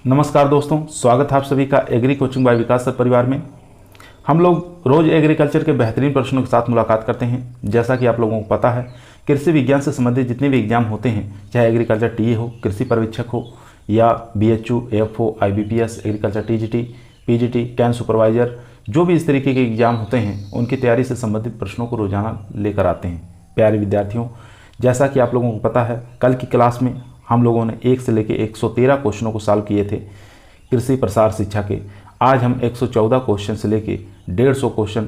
नमस्कार दोस्तों, स्वागत है आप सभी का एग्री कोचिंग बाय विकास सर परिवार में। हम लोग रोज़ एग्रीकल्चर के बेहतरीन प्रश्नों के साथ मुलाकात करते हैं। जैसा कि आप लोगों को पता है, कृषि विज्ञान से संबंधित जितने भी एग्जाम होते हैं, चाहे एग्रीकल्चर टीए हो, कृषि पर्यवेक्षक हो, या BHU, AFO, IBPS, agriculture TGT, PGT, can supervisor, जो भी इस तरीके के एग्जाम होते हैं, उनकी तैयारी से संबंधित प्रश्नों को रोजाना लेकर आते हैं। प्यारे विद्यार्थियों, जैसा कि आप लोगों को पता है, कल की क्लास में हम लोगों ने 1 से लेकर 113 क्वेश्चनों को सॉल्व किए थे कृषि प्रसार शिक्षा के। आज हम 114 क्वेश्चन से लेके 150 क्वेश्चन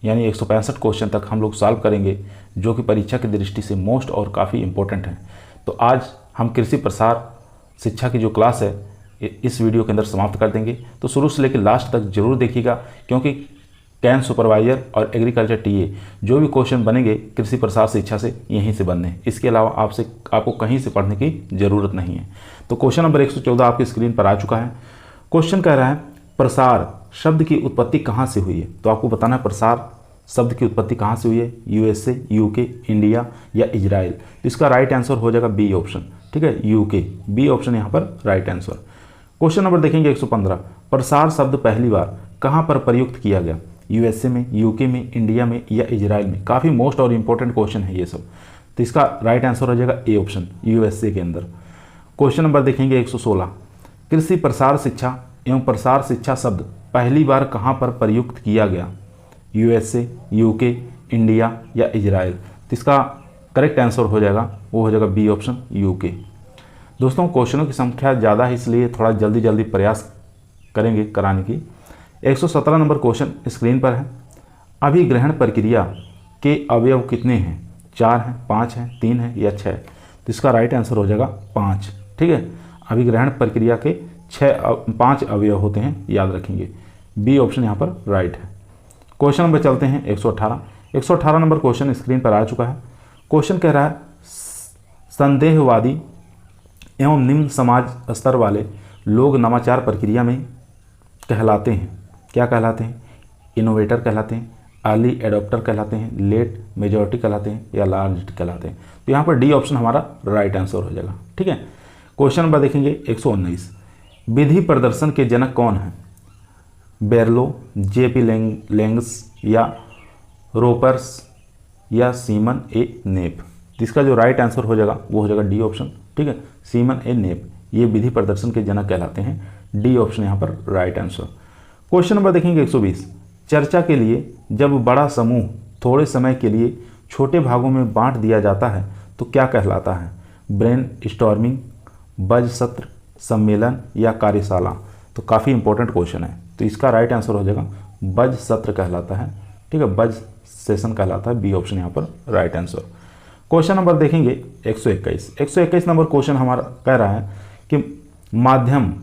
यानी 165 क्वेश्चन तक हम लोग सॉल्व करेंगे, जो कि परीक्षा की दृष्टि से मोस्ट और काफ़ी इंपॉर्टेंट है। तो आज हम कृषि प्रसार शिक्षा की जो क्लास है इस वीडियो के अंदर समाप्त कर देंगे। तो शुरू से लेकर लास्ट तक जरूर देखिएगा, क्योंकि कैन सुपरवाइजर और एग्रीकल्चर टीए जो भी क्वेश्चन बनेंगे कृषि प्रसार शिक्षा से यहीं से बनने हैं। इसके अलावा आपको कहीं से पढ़ने की ज़रूरत नहीं है। तो क्वेश्चन नंबर 114 आपकी स्क्रीन पर आ चुका है। क्वेश्चन कह रहा है, प्रसार शब्द की उत्पत्ति कहाँ से हुई है। तो आपको बताना है प्रसार शब्द की उत्पत्ति कहाँ से हुई है, यूएसए, यूके, इंडिया या इजराइल। तो इसका राइट आंसर हो जाएगा बी ऑप्शन। ठीक है, यूके, बी ऑप्शन यहाँ पर राइट आंसर। क्वेश्चन नंबर देखेंगे 115, प्रसार शब्द पहली बार कहाँ पर प्रयुक्त किया गया, यूएसए में, यूके में, इंडिया में या इजराइल में। काफ़ी मोस्ट और इंपॉर्टेंट क्वेश्चन है ये सब। तो इसका राइट आंसर हो जाएगा ए ऑप्शन, यूएसए के अंदर। क्वेश्चन नंबर देखेंगे 116, कृषि प्रसार शिक्षा एवं प्रसार शिक्षा शब्द पहली बार कहाँ पर प्रयुक्त किया गया, यूएसए, यूके, इंडिया या इजराइल। तो इसका करेक्ट आंसर हो जाएगा, वो हो जाएगा बी ऑप्शन, यूके। दोस्तों, क्वेश्चनों की संख्या ज़्यादा है, इसलिए थोड़ा जल्दी प्रयास करेंगे कराने की। 117 नंबर क्वेश्चन स्क्रीन पर है, अभिग्रहण प्रक्रिया के अवयव कितने हैं, 4 हैं, 5 हैं, 3 हैं या 6। तो इसका राइट आंसर हो जाएगा 5। ठीक है, अभिग्रहण प्रक्रिया के 5 अवयव होते हैं, याद रखेंगे। बी ऑप्शन यहाँ पर राइट है। क्वेश्चन नंबर चलते हैं 118 नंबर क्वेश्चन स्क्रीन पर आ चुका है। क्वेश्चन कह रहा है, संदेहवादी एवं निम्न समाज स्तर वाले लोग नवाचार प्रक्रिया में कहलाते हैं। क्या कहलाते हैं, इनोवेटर कहलाते हैं, अर्ली एडॉप्टर कहलाते हैं, लेट मेजॉरिटी कहलाते हैं या लार्ज कहलाते हैं। तो यहाँ पर डी ऑप्शन हमारा राइट आंसर हो जाएगा। ठीक है, क्वेश्चन नंबर देखेंगे 119, विधि प्रदर्शन के जनक कौन है, बेरलो, जेपी लेंग्स या रोपर्स या सीमन ए नेप। इसका जो राइट आंसर हो जाएगा वो हो जाएगा डी ऑप्शन। ठीक है, सीमन ए नेप ये विधि प्रदर्शन के जनक कहलाते हैं। डी ऑप्शन यहाँ पर राइट आंसर। क्वेश्चन नंबर देखेंगे 120, चर्चा के लिए जब बड़ा समूह थोड़े समय के लिए छोटे भागों में बांट दिया जाता है तो क्या कहलाता है, ब्रेन स्टॉर्मिंग, बज सत्र, सम्मेलन या कार्यशाला। तो काफ़ी इंपॉर्टेंट क्वेश्चन है। तो इसका राइट आंसर हो जाएगा बज सत्र कहलाता है। ठीक है, बज सेशन कहलाता है। बी ऑप्शन यहाँ पर राइट आंसर। क्वेश्चन नंबर देखेंगे 121 नंबर क्वेश्चन हमारा कह रहा है कि माध्यम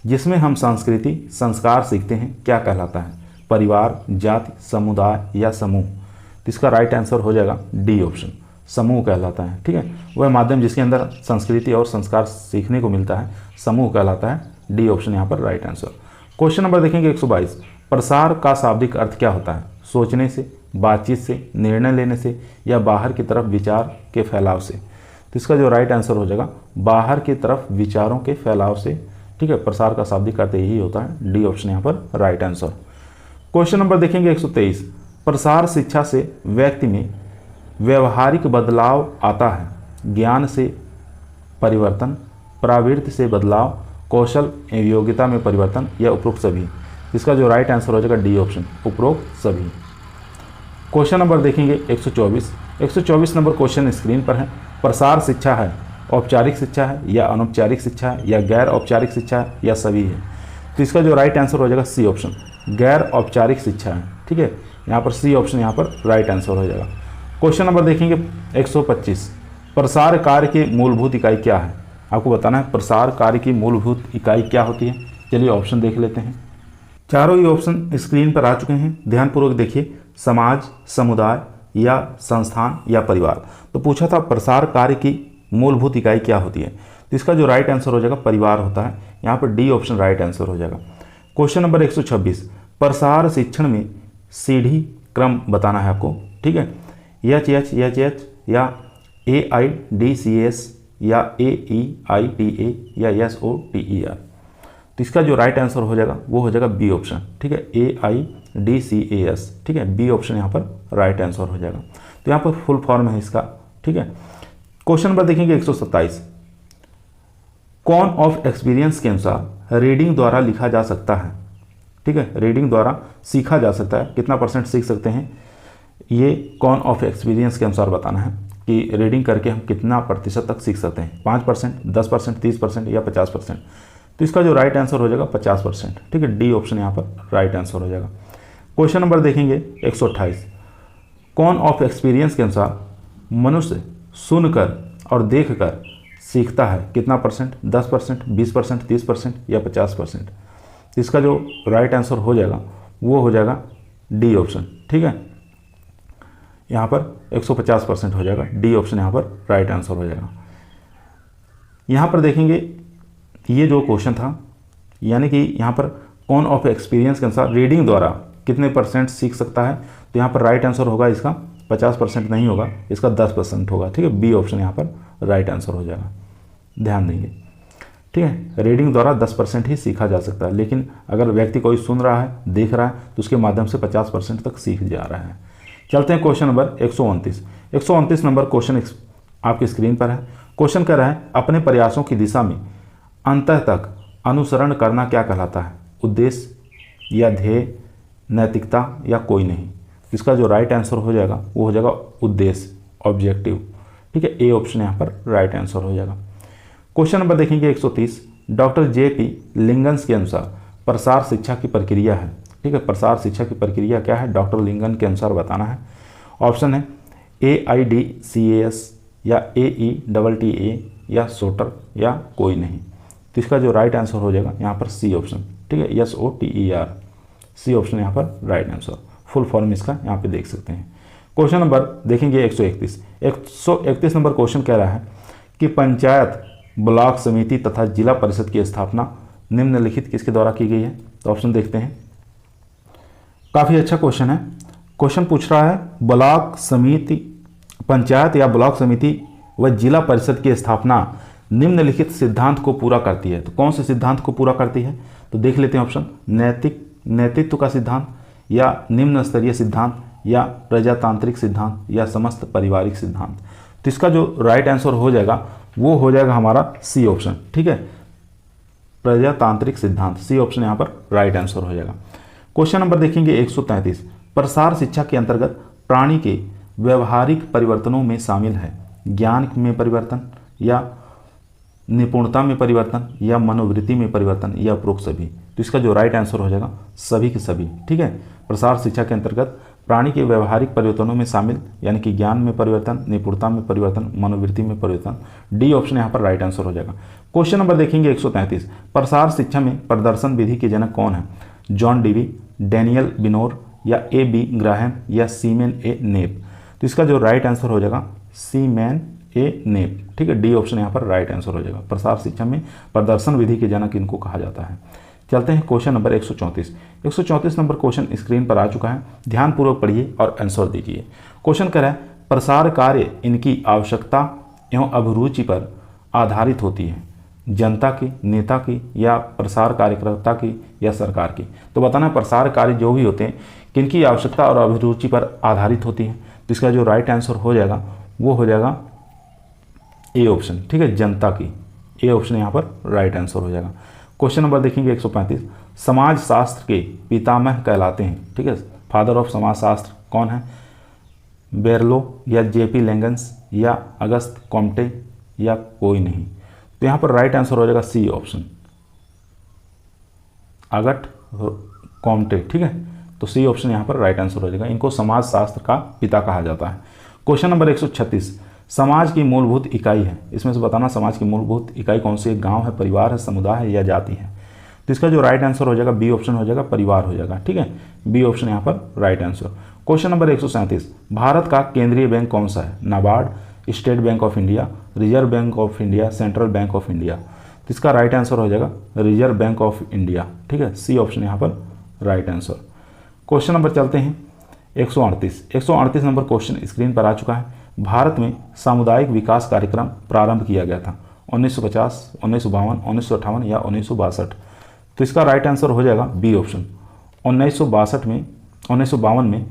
जिसमें हम संस्कृति संस्कार सीखते हैं क्या कहलाता है, परिवार, जाति, समुदाय या समूह। तो इसका राइट आंसर हो जाएगा डी ऑप्शन, समूह कहलाता है। ठीक है, वह माध्यम जिसके अंदर संस्कृति और संस्कार सीखने को मिलता है समूह कहलाता है। डी ऑप्शन यहाँ पर राइट आंसर। क्वेश्चन नंबर देखेंगे 122, प्रसार का शाब्दिक अर्थ क्या होता है, सोचने से, बातचीत से, निर्णय लेने से या बाहर की तरफ विचार के फैलाव से। तो इसका जो राइट आंसर हो जाएगा बाहर की तरफ विचारों के फैलाव से। ठीक है, प्रसार का शाब्दिक अर्थ यही होता है। डी ऑप्शन यहाँ पर राइट आंसर। क्वेश्चन नंबर देखेंगे 123, प्रसार शिक्षा से व्यक्ति में व्यवहारिक बदलाव आता है, ज्ञान से परिवर्तन, प्रवृत्ति से बदलाव, कौशल एवं योग्यता में परिवर्तन या उपरोक्त सभी। इसका जो राइट आंसर हो जाएगा डी ऑप्शन, उपरोक्त सभी। क्वेश्चन नंबर देखेंगे 124 नंबर क्वेश्चन स्क्रीन पर है, प्रसार शिक्षा है औपचारिक शिक्षा है या अनौपचारिक शिक्षा है या गैर औपचारिक शिक्षा है या सभी है। तो इसका जो राइट आंसर हो जाएगा सी ऑप्शन, गैर औपचारिक शिक्षा है। ठीक है, यहाँ पर सी ऑप्शन यहाँ पर राइट आंसर हो जाएगा। क्वेश्चन नंबर देखेंगे 125, प्रसार कार्य की मूलभूत इकाई क्या है। आपको बताना है प्रसार कार्य की मूलभूत इकाई क्या होती है। चलिए ऑप्शन देख लेते हैं। चारों ही ऑप्शन स्क्रीन पर आ चुके हैं, ध्यानपूर्वक देखिए, समाज, समुदाय या संस्थान या परिवार। तो पूछा था प्रसार कार्य की मूलभूत इकाई क्या होती है। तो इसका जो राइट आंसर हो जाएगा परिवार होता है। यहाँ पर डी ऑप्शन राइट आंसर हो जाएगा। क्वेश्चन नंबर 126, प्रसार शिक्षण में सीढ़ी क्रम बताना है आपको। ठीक है, एच या AIDS या AEITA या SOTER। तो इसका जो राइट आंसर हो जाएगा वो हो जाएगा बी ऑप्शन, ठीक है, AIDS, ठीक है, बी ऑप्शन यहाँ पर राइट आंसर हो जाएगा। तो यहाँ पर फुल फॉर्म है इसका, ठीक है। क्वेश्चन नंबर देखेंगे 127, कौन ऑफ एक्सपीरियंस के अनुसार रीडिंग द्वारा लिखा जा सकता है, ठीक है, रीडिंग द्वारा सीखा जा सकता है, कितना % सीख सकते हैं, ये कौन ऑफ एक्सपीरियंस के अनुसार बताना है कि रीडिंग करके हम कितना % तक सीख सकते हैं, 5%, 10%, 30% या 50%। तो इसका जो राइट आंसर हो जाएगा 50%, ठीक है, डी ऑप्शन यहाँ पर राइट आंसर हो जाएगा। क्वेश्चन नंबर देखेंगे 128, कौन ऑफ एक्सपीरियंस के अनुसार मनुष्य सुनकर और देखकर सीखता है, कितना %, 10%, 20%, 30% या 50%। तो इसका जो राइट आंसर हो जाएगा वो हो जाएगा डी ऑप्शन, ठीक है, यहाँ पर 150% हो जाएगा, डी ऑप्शन यहाँ पर राइट आंसर हो जाएगा। यहाँ पर देखेंगे ये जो क्वेश्चन था, यानी कि यहाँ पर कौन ऑफ एक्सपीरियंस के अनुसार रीडिंग द्वारा कितने % सीख सकता है, तो यहाँ पर राइट आंसर होगा इसका 50% नहीं होगा, इसका 10% होगा, ठीक है, बी ऑप्शन यहाँ पर राइट आंसर हो जाएगा, ध्यान देंगे, ठीक है। रीडिंग द्वारा 10% ही सीखा जा सकता है, लेकिन अगर व्यक्ति कोई सुन रहा है, देख रहा है, तो उसके माध्यम से 50% तक सीख जा रहा है। चलते हैं क्वेश्चन नंबर 129 नंबर क्वेश्चन आपकी स्क्रीन पर है। क्वेश्चन कह रहा है, अपने प्रयासों की दिशा में अंतः तक अनुसरण करना क्या कहलाता है, उद्देश्य या ध्येय, नैतिकता या कोई नहीं। इसका जो राइट आंसर हो जाएगा वो हो जाएगा उद्देश्य, ऑब्जेक्टिव, ठीक है, ए ऑप्शन यहाँ पर राइट आंसर हो जाएगा। क्वेश्चन नंबर देखेंगे 130, डॉक्टर JP लिंगन्स के अनुसार प्रसार शिक्षा की प्रक्रिया है, ठीक है, प्रसार शिक्षा की प्रक्रिया क्या है, डॉक्टर लिंगन के अनुसार बताना है। ऑप्शन है AIDS या AETTA या सोटर या कोई नहीं। तो इसका जो राइट आंसर हो जाएगा यहाँ पर सी ऑप्शन, ठीक है, SOTER, सी ऑप्शन यहाँ पर राइट आंसर। फुल फॉर्म इसका यहाँ पे देख सकते हैं। क्वेश्चन नंबर देखेंगे 131 नंबर क्वेश्चन कह रहा है कि पंचायत, ब्लॉक समिति तथा जिला परिषद की स्थापना निम्नलिखित किसके द्वारा की गई है। तो ऑप्शन देखते हैं, काफ़ी अच्छा क्वेश्चन है। क्वेश्चन पूछ रहा है ब्लॉक समिति, पंचायत या ब्लॉक समिति व जिला परिषद की स्थापना निम्नलिखित सिद्धांत को पूरा करती है। तो कौन से सिद्धांत को पूरा करती है, तो देख लेते हैं ऑप्शन, नेतृत्व का सिद्धांत या निम्न स्तरीय सिद्धांत या प्रजातांत्रिक सिद्धांत या समस्त पारिवारिक सिद्धांत। तो इसका जो राइट आंसर हो जाएगा वो हो जाएगा हमारा सी ऑप्शन, ठीक है, प्रजातांत्रिक सिद्धांत, सी ऑप्शन यहाँ पर राइट आंसर हो जाएगा। क्वेश्चन नंबर देखेंगे 133, प्रसार शिक्षा के अंतर्गत प्राणी के व्यवहारिक परिवर्तनों में शामिल है ज्ञान में परिवर्तन या निपुणता में परिवर्तन या मनोवृत्ति में परिवर्तन या उपरोक्त सभी। तो इसका जो राइट आंसर हो जाएगा सभी के सभी, ठीक है, प्रसार शिक्षा के अंतर्गत प्राणी के व्यवहारिक परिवर्तनों में शामिल, यानी कि ज्ञान में परिवर्तन, निपुणता में परिवर्तन, मनोवृत्ति में परिवर्तन, डी ऑप्शन यहाँ पर राइट आंसर हो जाएगा। क्वेश्चन नंबर देखेंगे 133, प्रसार शिक्षा में प्रदर्शन विधि के जनक कौन है, जॉन डीवी, डैनियल बिनोर या AB ग्राहम या सीमेन ए नेप। तो इसका जो राइट आंसर हो जाएगा सीमेन ए नेप, ठीक है, डी ऑप्शन यहाँ पर राइट आंसर हो जाएगा। प्रसार शिक्षा में प्रदर्शन विधि के जनक इनको कहा जाता है। चलते हैं question number 134 number question screen पर आ चुका है, ध्यानपूर्वक पढ़िए और आंसर दीजिए। क्वेश्चन कर रहा है प्रसार कार्य इनकी आवश्यकता एवं अभिरुचि पर आधारित होती है, जनता की, नेता की या प्रसार कार्यकर्ता की या सरकार की। तो बताना है प्रसार कार्य जो भी होते हैं किनकी आवश्यकता और अभिरुचि पर आधारित होती है। तो इसका जो राइट आंसर हो जाएगा वो हो जाएगा ए ऑप्शन, ठीक है, जनता की, ए ऑप्शन यहाँ पर राइट आंसर हो जाएगा। क्वेश्चन नंबर देखेंगे 135, समाज शास्त्र के पितामह कहलाते हैं, ठीक है, फादर ऑफ समाज शास्त्र कौन है, बेरलो या JP लिंगन्स या अगस्त कॉम्टे या कोई नहीं। तो यहाँ पर राइट आंसर हो जाएगा सी ऑप्शन, अगस्ट कॉम्टे, ठीक है, तो सी ऑप्शन यहाँ पर राइट आंसर हो जाएगा। इनको समाज शास्त्र का पिता कहा जाता है। क्वेश्चन नंबर 136, समाज की मूलभूत इकाई है, इसमें से बताना समाज की मूलभूत इकाई कौन सी है, गांव है, परिवार है, समुदाय है या जाति है। तो इसका जो राइट आंसर हो जाएगा बी ऑप्शन हो जाएगा, परिवार हो जाएगा, ठीक है, बी ऑप्शन यहाँ पर right answer. Question number 137, Bharat का केंद्रीय बैंक कौन सा है, NABARD, state bank of India, reserve bank of India, central bank of India. तो इसका राइट आंसर हो जाएगा रिजर्व बैंक ऑफ इंडिया, ठीक है, सी ऑप्शन यहाँ पर राइट आंसर। क्वेश्चन नंबर चलते हैं 138 नंबर क्वेश्चन स्क्रीन पर आ चुका है। भारत में सामुदायिक विकास कार्यक्रम प्रारंभ किया गया था 1950, 1952, 1958 या 1962। तो तो इसका राइट आंसर हो जाएगा बी ऑप्शन। 1952 में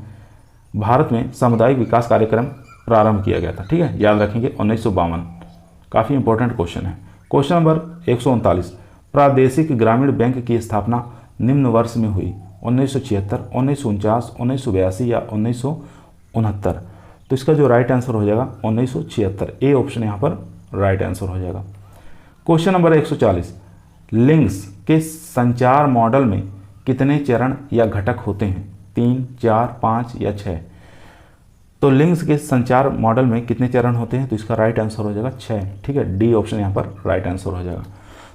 भारत में सामुदायिक विकास कार्यक्रम प्रारंभ किया गया था। ठीक है, याद रखेंगे 1952, काफ़ी इंपॉर्टेंट क्वेश्चन है। क्वेश्चन नंबर 139, प्रादेशिक ग्रामीण बैंक की स्थापना निम्न वर्ष में हुई, 1976, 1949, 1982 या 1969। तो इसका जो राइट आंसर हो जाएगा 1976, ए ऑप्शन यहाँ पर राइट आंसर हो जाएगा। क्वेश्चन नंबर 140, लिंक्स के संचार मॉडल में कितने चरण या घटक होते हैं, 3, 4, 5 या 6। तो लिंक्स के संचार मॉडल में कितने चरण होते हैं, तो इसका राइट आंसर हो जाएगा 6। ठीक है, डी ऑप्शन यहाँ पर राइट आंसर हो जाएगा।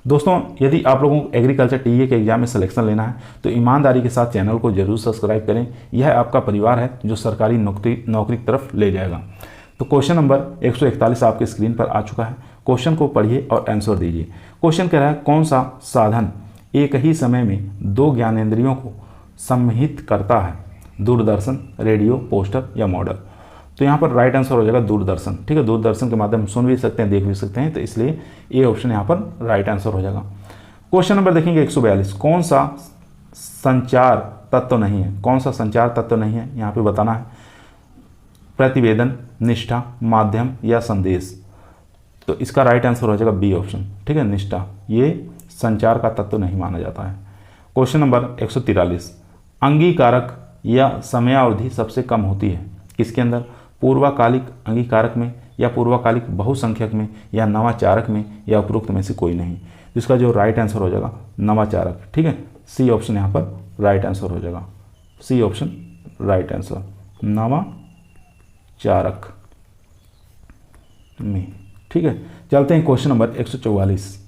दोस्तों, यदि आप लोगों को एग्रीकल्चर टीए के एग्जाम में सिलेक्शन लेना है तो ईमानदारी के साथ चैनल को जरूर सब्सक्राइब करें। यह आपका परिवार है जो सरकारी नौकरी की तरफ ले जाएगा। तो क्वेश्चन नंबर 141 आपके स्क्रीन पर आ चुका है। क्वेश्चन को पढ़िए और आंसर दीजिए। क्वेश्चन कह रहा है, कौन सा साधन एक ही समय में 2 ज्ञानेंद्रियों को सम्मिलित करता है, दूरदर्शन, रेडियो, पोस्टर या मॉडल। तो यहाँ पर राइट आंसर हो जाएगा दूरदर्शन। ठीक है, दूरदर्शन के माध्यम सुन भी सकते हैं, देख भी सकते हैं, तो इसलिए ए ऑप्शन यहाँ पर राइट आंसर हो जाएगा। क्वेश्चन नंबर देखेंगे 142, कौन सा संचार तत्व नहीं है, कौन सा संचार तत्व नहीं है यहाँ पे बताना है, प्रतिवेदन, निष्ठा, माध्यम या संदेश। तो इसका राइट आंसर हो जाएगा बी ऑप्शन। ठीक है, निष्ठा ये संचार का तत्व नहीं माना जाता है। क्वेश्चन नंबर 143, अंगीकारक या समयावधि सबसे कम होती है किसके अंदर, पूर्वकालिक अंगीकारक में या पूर्वकालिक बहुसंख्यक में या नवाचारक में या उपरोक्त में से कोई नहीं। जिसका जो राइट आंसर हो जाएगा नवाचारक। ठीक है, सी ऑप्शन यहाँ पर राइट आंसर हो जाएगा, सी ऑप्शन राइट आंसर, नवाचारक में। ठीक है, चलते हैं क्वेश्चन नंबर 144।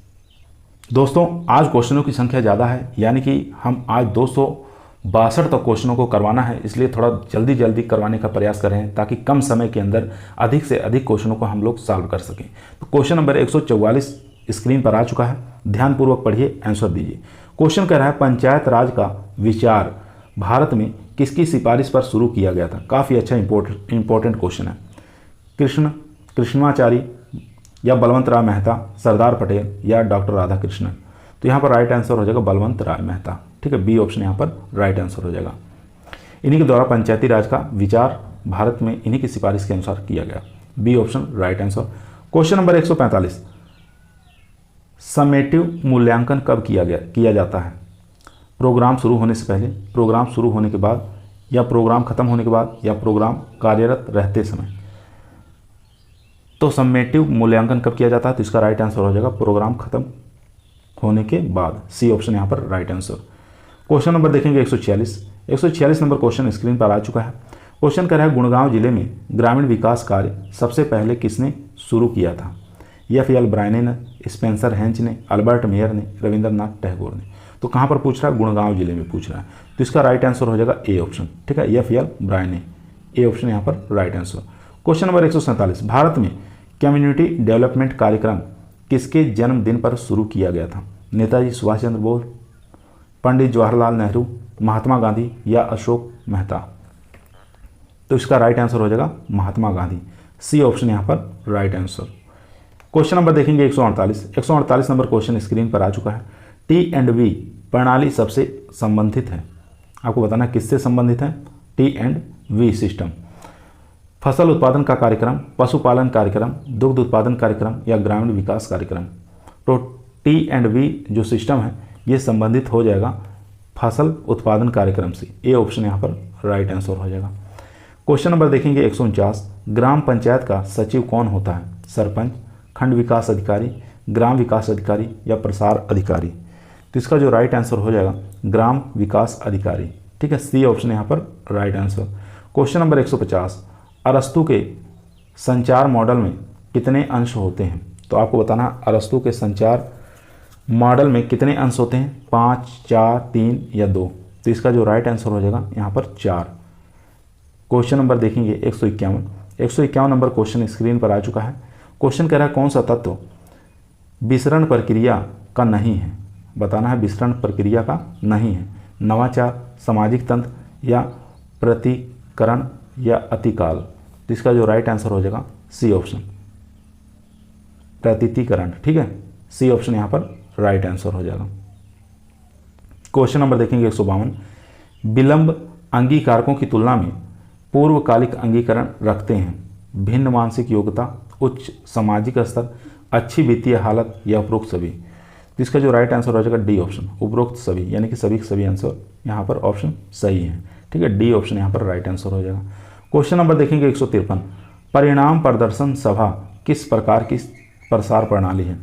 दोस्तों, आज क्वेश्चनों की संख्या ज़्यादा है, यानी कि हम आज 262 तक क्वेश्चनों को करवाना है, इसलिए थोड़ा जल्दी करवाने का प्रयास कर रहे हैं ताकि कम समय के अंदर अधिक से अधिक क्वेश्चनों को हम लोग सॉल्व कर सकें। तो क्वेश्चन नंबर 144 स्क्रीन पर आ चुका है, ध्यानपूर्वक पढ़िए, आंसर दीजिए। क्वेश्चन कह रहा है, पंचायत राज का विचार भारत में किसकी सिफारिश पर शुरू किया गया था। काफ़ी अच्छा इंपॉर्टेंट क्वेश्चन है। कृष्णाचारी या बलवंत राय मेहता, सरदार पटेल या डॉक्टर राधाकृष्णन। तो यहाँ पर राइट आंसर हो जाएगा बलवंत राय मेहता। ठीक है, बी ऑप्शन यहाँ पर राइट आंसर हो जाएगा। इन्हीं के द्वारा पंचायती राज का विचार भारत में इन्हीं की सिफारिश के अनुसार किया गया, B option right answer. Question number 145, summative मूल्यांकन कब किया जाता है, प्रोग्राम शुरू होने से पहले, प्रोग्राम शुरू होने के बाद या प्रोग्राम खत्म होने के बाद या प्रोग्राम कार्यरत रहते समय। तो समेटिव मूल्यांकन कब किया जाता है, तो इसका राइट आंसर हो जाएगा प्रोग्राम खत्म होने के बाद, सी ऑप्शन यहाँ पर राइट आंसर। क्वेश्चन नंबर देखेंगे 146 नंबर क्वेश्चन स्क्रीन पर आ चुका है। क्वेश्चन कर रहा है, गुड़गांव जिले में ग्रामीण विकास कार्य सबसे पहले किसने शुरू किया था, F.L. ब्रायने ने, स्पेंसर हेंच ने, अल्बर्ट मेयर ने, रविंद्रनाथ टैगोर ने। तो कहाँ पर पूछ रहा है, गुड़गांव जिले में पूछ रहा है, तो इसका राइट आंसर हो जाएगा ए ऑप्शन। ठीक है, F.L. ब्रायने, ए ऑप्शन यहाँ पर right answer. Question number 147, Bharat में कम्युनिटी डेवलपमेंट कार्यक्रम किसके जन्मदिन पर शुरू किया गया था, नेताजी सुभाष चंद्र बोस, पंडित जवाहरलाल नेहरू, महात्मा गांधी या अशोक मेहता। तो इसका राइट आंसर हो जाएगा महात्मा गांधी, सी ऑप्शन यहाँ पर राइट आंसर। क्वेश्चन नंबर देखेंगे 148 नंबर क्वेश्चन स्क्रीन पर आ चुका है। T&V प्रणाली सबसे संबंधित है, आपको बताना किससे संबंधित है, T&V सिस्टम, फसल उत्पादन का कार्यक्रम, पशुपालन कार्यक्रम, दुग्ध उत्पादन कार्यक्रम या ग्रामीण विकास कार्यक्रम। तो T&V जो सिस्टम है ये संबंधित हो जाएगा फसल उत्पादन कार्यक्रम से, ए ऑप्शन यहाँ पर राइट आंसर हो जाएगा। क्वेश्चन नंबर देखेंगे 149, ग्राम पंचायत का सचिव कौन होता है, सरपंच, खंड विकास अधिकारी, ग्राम विकास अधिकारी या प्रसार अधिकारी। तो इसका जो राइट आंसर हो जाएगा ग्राम विकास अधिकारी। ठीक है, सी ऑप्शन यहाँ पर राइट आंसर। क्वेश्चन नंबर 150, अरस्तु के संचार मॉडल में कितने अंश होते हैं। तो आपको बताना अरस्तु के संचार मॉडल में कितने अंश होते हैं, 5, 4, 3 या 2। तो इसका जो राइट आंसर हो जाएगा यहाँ पर 4। क्वेश्चन नंबर देखेंगे 151 नंबर क्वेश्चन स्क्रीन पर आ चुका है। क्वेश्चन कह रहा है, कौन सा तत्व विसरण प्रक्रिया का नहीं है, बताना है विसरण प्रक्रिया का नहीं है, नवाचार, सामाजिक तंत्र या प्रतिकरण या अतिकाल। तो इसका जो राइट आंसर हो जाएगा सी ऑप्शन, प्रतीतीकरण। ठीक है, सी ऑप्शन यहाँ पर राइट आंसर हो जाएगा। क्वेश्चन नंबर देखेंगे 152, विलंब अंगीकारकों की तुलना में पूर्वकालिक अंगीकरण रखते हैं, भिन्न मानसिक योग्यता, उच्च सामाजिक स्तर, अच्छी वित्तीय हालत या उपरोक्त सभी। तो इसका जो राइट आंसर हो जाएगा डी ऑप्शन, उपरोक्त सभी, यानी कि सभी के सभी आंसर यहाँ पर ऑप्शन सही है। ठीक है, डी ऑप्शन यहाँ पर राइट आंसर हो जाएगा। क्वेश्चन नंबर देखेंगे 153, परिणाम प्रदर्शन सभा किस प्रकार की प्रसार प्रणाली है,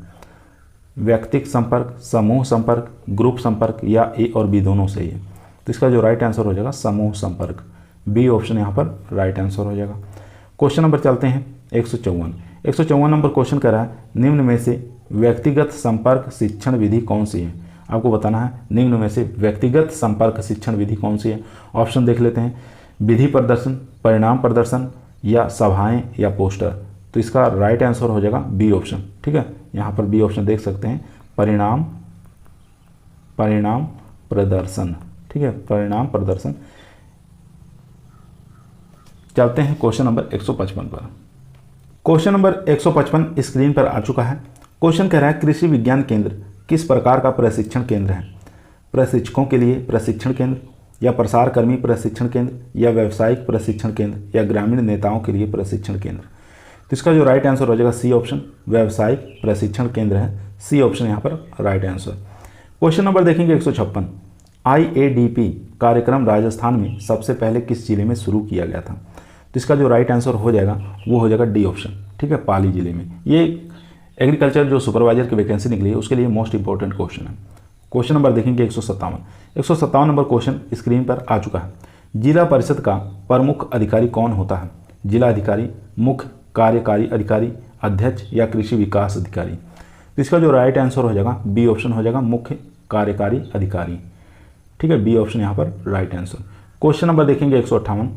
व्यक्तिगत संपर्क, समूह संपर्क, ग्रुप संपर्क या ए और बी दोनों सही है। तो इसका जो राइट आंसर हो जाएगा समूह संपर्क, बी ऑप्शन यहाँ पर राइट आंसर हो जाएगा। क्वेश्चन नंबर चलते हैं 154 नंबर क्वेश्चन कह रहा है, निम्न में से व्यक्तिगत संपर्क शिक्षण विधि कौन सी है। आपको बताना है निम्न में से व्यक्तिगत संपर्क शिक्षण विधि कौन सी है। ऑप्शन देख लेते हैं, विधि प्रदर्शन, परिणाम प्रदर्शन या सभाएं या पोस्टर। तो इसका राइट आंसर हो जाएगा बी ऑप्शन। ठीक है, यहाँ पर बी ऑप्शन देख सकते हैं, परिणाम प्रदर्शन। ठीक है, परिणाम प्रदर्शन। चलते हैं क्वेश्चन नंबर 155 पर। क्वेश्चन नंबर 155 स्क्रीन पर आ चुका है। क्वेश्चन कह रहा है, कृषि विज्ञान केंद्र किस प्रकार का प्रशिक्षण केंद्र है, प्रशिक्षकों के लिए प्रशिक्षण केंद्र या प्रसार कर्मी प्रशिक्षण केंद्र या व्यावसायिक प्रशिक्षण केंद्र या ग्रामीण नेताओं के लिए प्रशिक्षण केंद्र। तो इसका जो राइट आंसर हो जाएगा सी ऑप्शन, व्यावसायिक प्रशिक्षण केंद्र है, सी ऑप्शन यहाँ पर राइट आंसर। क्वेश्चन नंबर देखेंगे 156, IADP कार्यक्रम राजस्थान में सबसे पहले किस जिले में शुरू किया गया था। तो इसका जो राइट आंसर हो जाएगा वो हो जाएगा डी ऑप्शन। ठीक है, पाली जिले में। ये एग्रीकल्चर जो सुपरवाइजर की वैकेंसी निकली है उसके लिए मोस्ट इंपॉर्टेंट क्वेश्चन है। क्वेश्चन नंबर देखेंगे 157 नंबर क्वेश्चन स्क्रीन पर आ चुका है। जिला परिषद का प्रमुख अधिकारी कौन होता है, जिला अधिकारी, मुख्य कार्यकारी अधिकारी, अध्यक्ष या कृषि विकास अधिकारी। तो इसका जो राइट आंसर हो जाएगा बी ऑप्शन हो जाएगा, मुख्य कार्यकारी अधिकारी। ठीक है, बी ऑप्शन यहाँ पर राइट आंसर। क्वेश्चन नंबर देखेंगे 158,